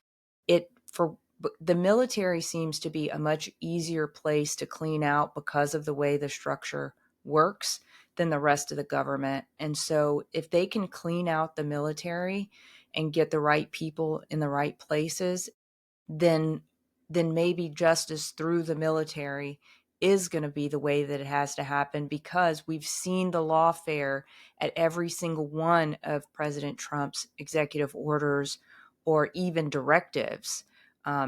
Speaker 2: for the military seems to be a much easier place to clean out because of the way the structure works than the rest of the government. And so if they can clean out the military and get the right people in the right places, then maybe justice through the military is going to be the way that it has to happen, because we've seen the lawfare at every single one of President Trump's executive orders or even directives. I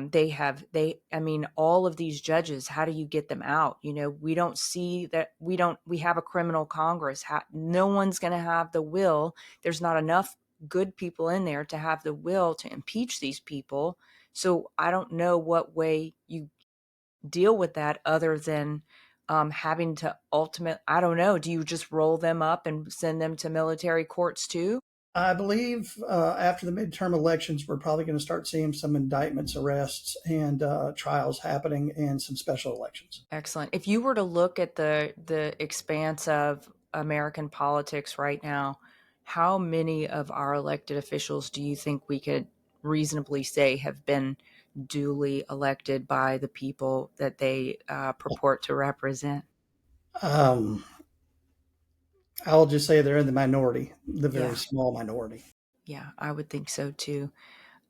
Speaker 2: mean, all of these judges, how do you get them out? We don't see that. We have a criminal Congress. No one's going to have the will. There's not enough good people in there to have the will to impeach these people. So I don't know what way you deal with that other than having to I don't know, do you just roll them up and send them to military courts too?
Speaker 1: I believe after the midterm elections, we're probably going to start seeing some indictments, arrests, and trials happening, and some special elections.
Speaker 2: Excellent. If you were to look at the expanse of American politics right now, how many of our elected officials do you think we could reasonably say have been duly elected by the people that they purport to represent?
Speaker 1: Um, I'll just say they're in the minority, the very
Speaker 2: Yeah,
Speaker 1: small minority.
Speaker 2: yeah, I would think so too.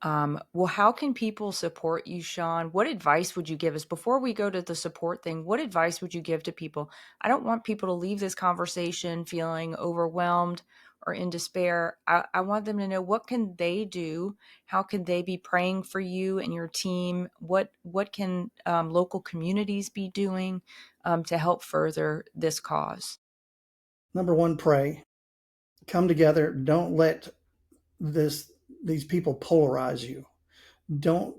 Speaker 2: Well, how can people support you, Shawn? What advice would you give us before we go to the support thing? What advice would you give to people? I don't want people to leave this conversation feeling overwhelmed or in despair. I want them to know, what can they do? How can they be praying for you and your team? What can local communities be doing to help further this cause?
Speaker 1: Number one, pray. Come together. Don't let this these people polarize you. Don't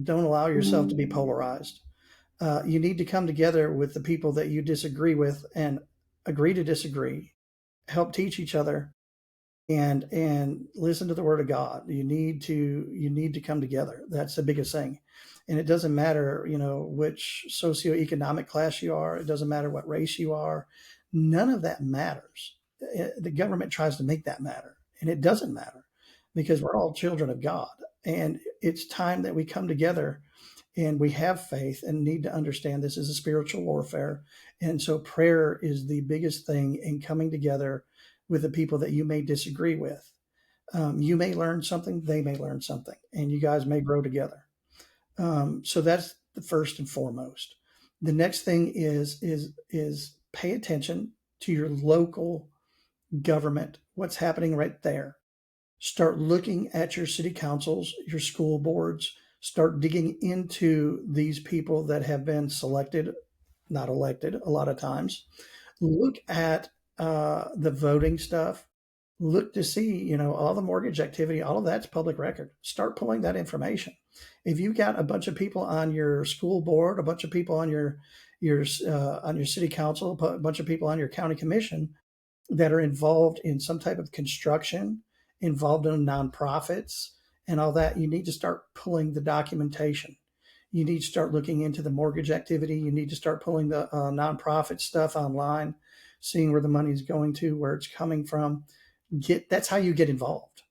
Speaker 1: allow yourself to be polarized. You need to come together with the people that you disagree with and agree to disagree. Help teach each other, and listen to the word of God. You need to come together. That's the biggest thing. And it doesn't matter, which socioeconomic class you are. It doesn't matter what race you are. None of that matters. The government tries to make that matter, and it doesn't matter, because we're all children of God. And it's time that we come together and we have faith and need to understand this is a spiritual warfare. And so prayer is the biggest thing in coming together with the people that you may disagree with. You may learn something, they may learn something, and you guys may grow together. So that's the first and foremost. The next thing is pay attention to your local government, what's happening right there. Start looking at your city councils, your school boards. Start digging into these people that have been selected, not elected a lot of times. Look at the voting stuff. look to see, all the mortgage activity, all of that's public record. Start pulling that information. If you've got a bunch of people on your school board, a bunch of people on your city council, a bunch of people on your county commission that are involved in some type of construction, involved in nonprofits, and all that, you need to start pulling the documentation. You need to start looking into the mortgage activity. You need to start pulling the nonprofit stuff online, seeing where the money is going to, where it's coming from. That's how you get involved.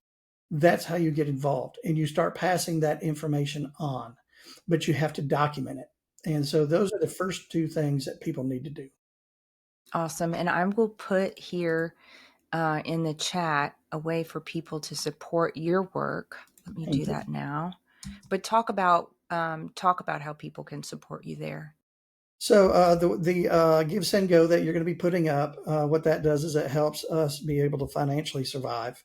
Speaker 1: That's how you get involved, and you start passing that information on. But you have to document it. And so those are the first two things that people need to do.
Speaker 2: Awesome. And I will put here in the chat a way for people to support your work. Let me do that now. But talk about how people can support you there.
Speaker 1: So the Give Send Go that you're going to be putting up, what that does is it helps us be able to financially survive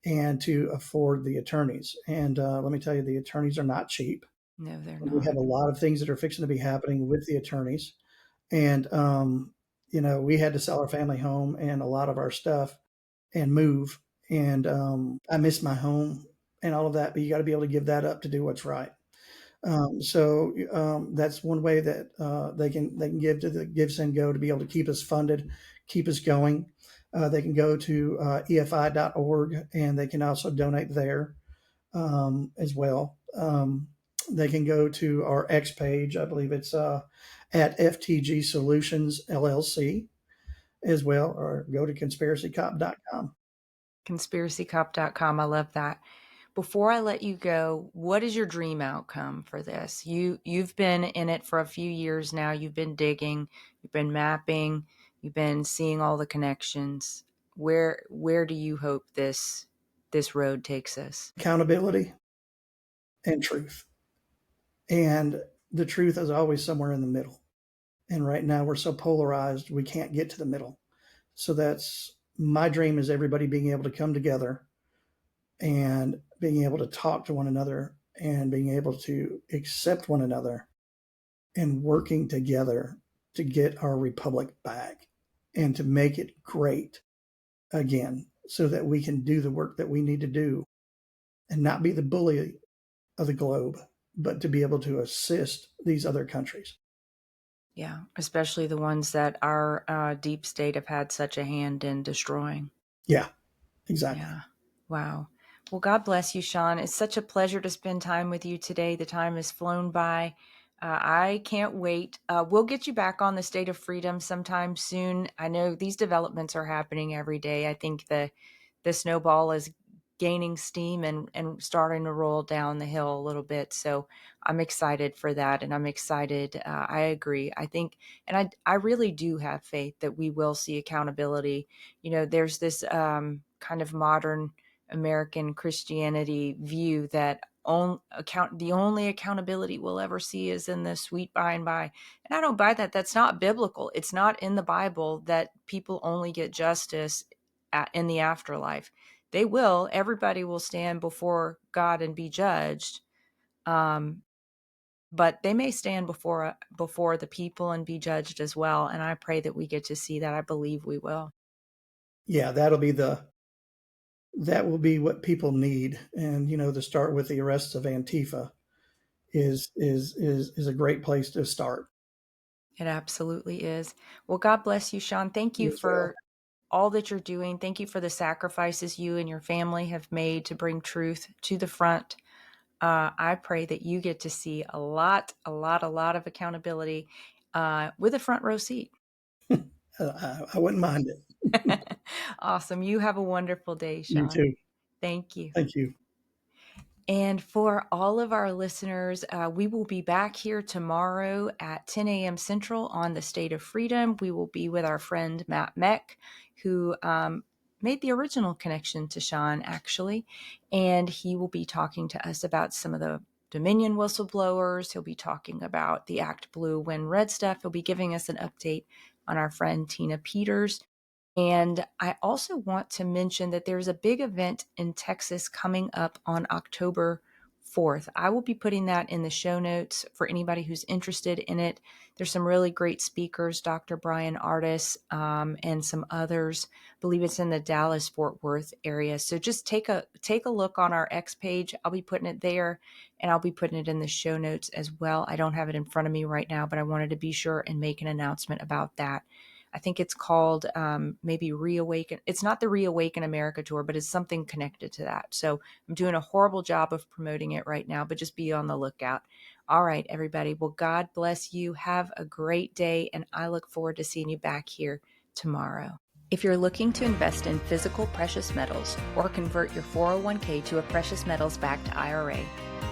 Speaker 1: and to afford the attorneys. And let me tell you, the attorneys are not cheap.
Speaker 2: No, they're
Speaker 1: We
Speaker 2: not.
Speaker 1: have a lot of things that are fixing to be happening with the attorneys. And, we had to sell our family home and a lot of our stuff and move. And I miss my home and all of that, but you got to be able to give that up to do what's right. So that's one way that they can give to the Give Send Go to be able to keep us funded, keep us going. They can go to EFI.org and they can also donate there as well. They can go to our X page. I believe it's at FTG Solutions LLC as well, or go to conspiracycop.com.
Speaker 2: Conspiracycop.com. I love that. Before I let you go, what is your dream outcome for this? You've been in it for a few years now. You've been digging, you've been mapping, you've been seeing all the connections. Where do you hope this road takes us?
Speaker 1: Accountability and truth. And the truth is always somewhere in the middle. And right now we're so polarized, we can't get to the middle. So that's my dream, is everybody being able to come together and being able to talk to one another and being able to accept one another and working together to get our republic back and to make it great again, so that we can do the work that we need to do and not be the bully of the globe, but to be able to assist these other countries.
Speaker 2: Yeah, especially the ones that our deep state have had such a hand in destroying.
Speaker 1: Yeah, exactly.
Speaker 2: Yeah. Wow. Well, God bless you, Shawn. It's such a pleasure to spend time with you today. The time has flown by. I can't wait. We'll get you back on the State of Freedom sometime soon. I know these developments are happening every day. I think the snowball is gaining steam and starting to roll down the hill a little bit. So I'm excited for that. And I'm excited. I agree. I think, and I really do have faith that we will see accountability. There's this kind of modern American Christianity view that the only accountability we'll ever see is in the sweet by and by. And I don't buy that. That's not biblical. It's not in the Bible that people only get justice in the afterlife. They will. Everybody will stand before God and be judged. But they may stand before the people and be judged as well. And I pray that we get to see that. I believe we will.
Speaker 1: Yeah, that will be what people need. And to start with the arrests of Antifa is a great place to start.
Speaker 2: It absolutely is. Well, God bless you, Shawn. Thank you
Speaker 1: You as well.
Speaker 2: for all that you're doing. Thank you for the sacrifices you and your family have made to bring truth to the front. I pray that you get to see a lot of accountability with a front row seat.
Speaker 1: I wouldn't mind it.
Speaker 2: Awesome. You have a wonderful day,
Speaker 1: You
Speaker 2: Shawn.
Speaker 1: too.
Speaker 2: Thank you.
Speaker 1: Thank you.
Speaker 2: And for all of our listeners, we will be back here tomorrow at 10 a.m. Central on the State of Freedom. We will be with our friend Matt Meck, who made the original connection to Shawn, actually. And he will be talking to us about some of the Dominion whistleblowers. He'll be talking about the Act Blue, Win Red stuff. He'll be giving us an update on our friend Tina Peters. And I also want to mention that there's a big event in Texas coming up on October 4th. I will be putting that in the show notes for anybody who's interested in it. There's some really great speakers, Dr. Brian Artis, and some others. I believe it's in the Dallas-Fort Worth area. So just take a look on our X page. I'll be putting it there, and I'll be putting it in the show notes as well. I don't have it in front of me right now, but I wanted to be sure and make an announcement about that. I think it's called maybe Reawaken. It's not the Reawaken America tour, but it's something connected to that. So I'm doing a horrible job of promoting it right now, but just be on the lookout. All right, everybody. Well, God bless you. Have a great day, and I look forward to seeing you back here tomorrow. If you're looking to invest in physical precious metals or convert your 401k to a precious metals backed IRA,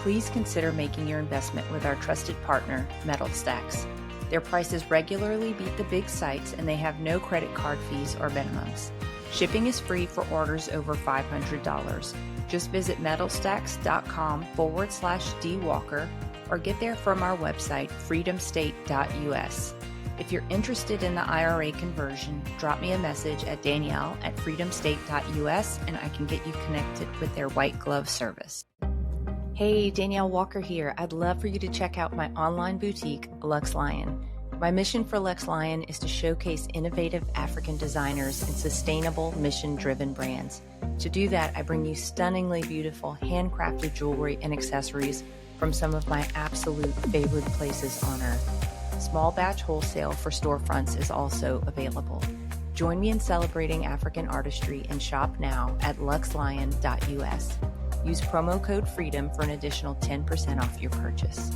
Speaker 2: please consider making your investment with our trusted partner, Metal Stacks. Their prices regularly beat the big sites, and they have no credit card fees or minimums. Shipping is free for orders over $500. Just visit metalstacks.com/dwalker or get there from our website, freedomstate.us. If you're interested in the IRA conversion, drop me a message at danielle@freedomstate.us and I can get you connected with their white glove service. Hey, Danielle Walker here. I'd love for you to check out my online boutique, Luxe Lion. My mission for Luxe Lion is to showcase innovative African designers and sustainable, mission-driven brands. To do that, I bring you stunningly beautiful, handcrafted jewelry and accessories from some of my absolute favorite places on earth. Small batch wholesale for storefronts is also available. Join me in celebrating African artistry and shop now at luxelion.us. Use promo code FREEDOM for an additional 10% off your purchase.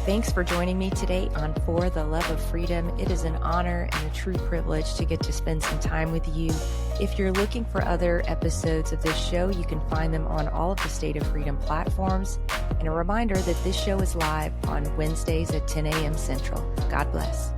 Speaker 2: Thanks for joining me today on For the Love of Freedom. It is an honor and a true privilege to get to spend some time with you. If you're looking for other episodes of this show, you can find them on all of the State of Freedom platforms. And a reminder that this show is live on Wednesdays at 10 a.m. Central. God bless.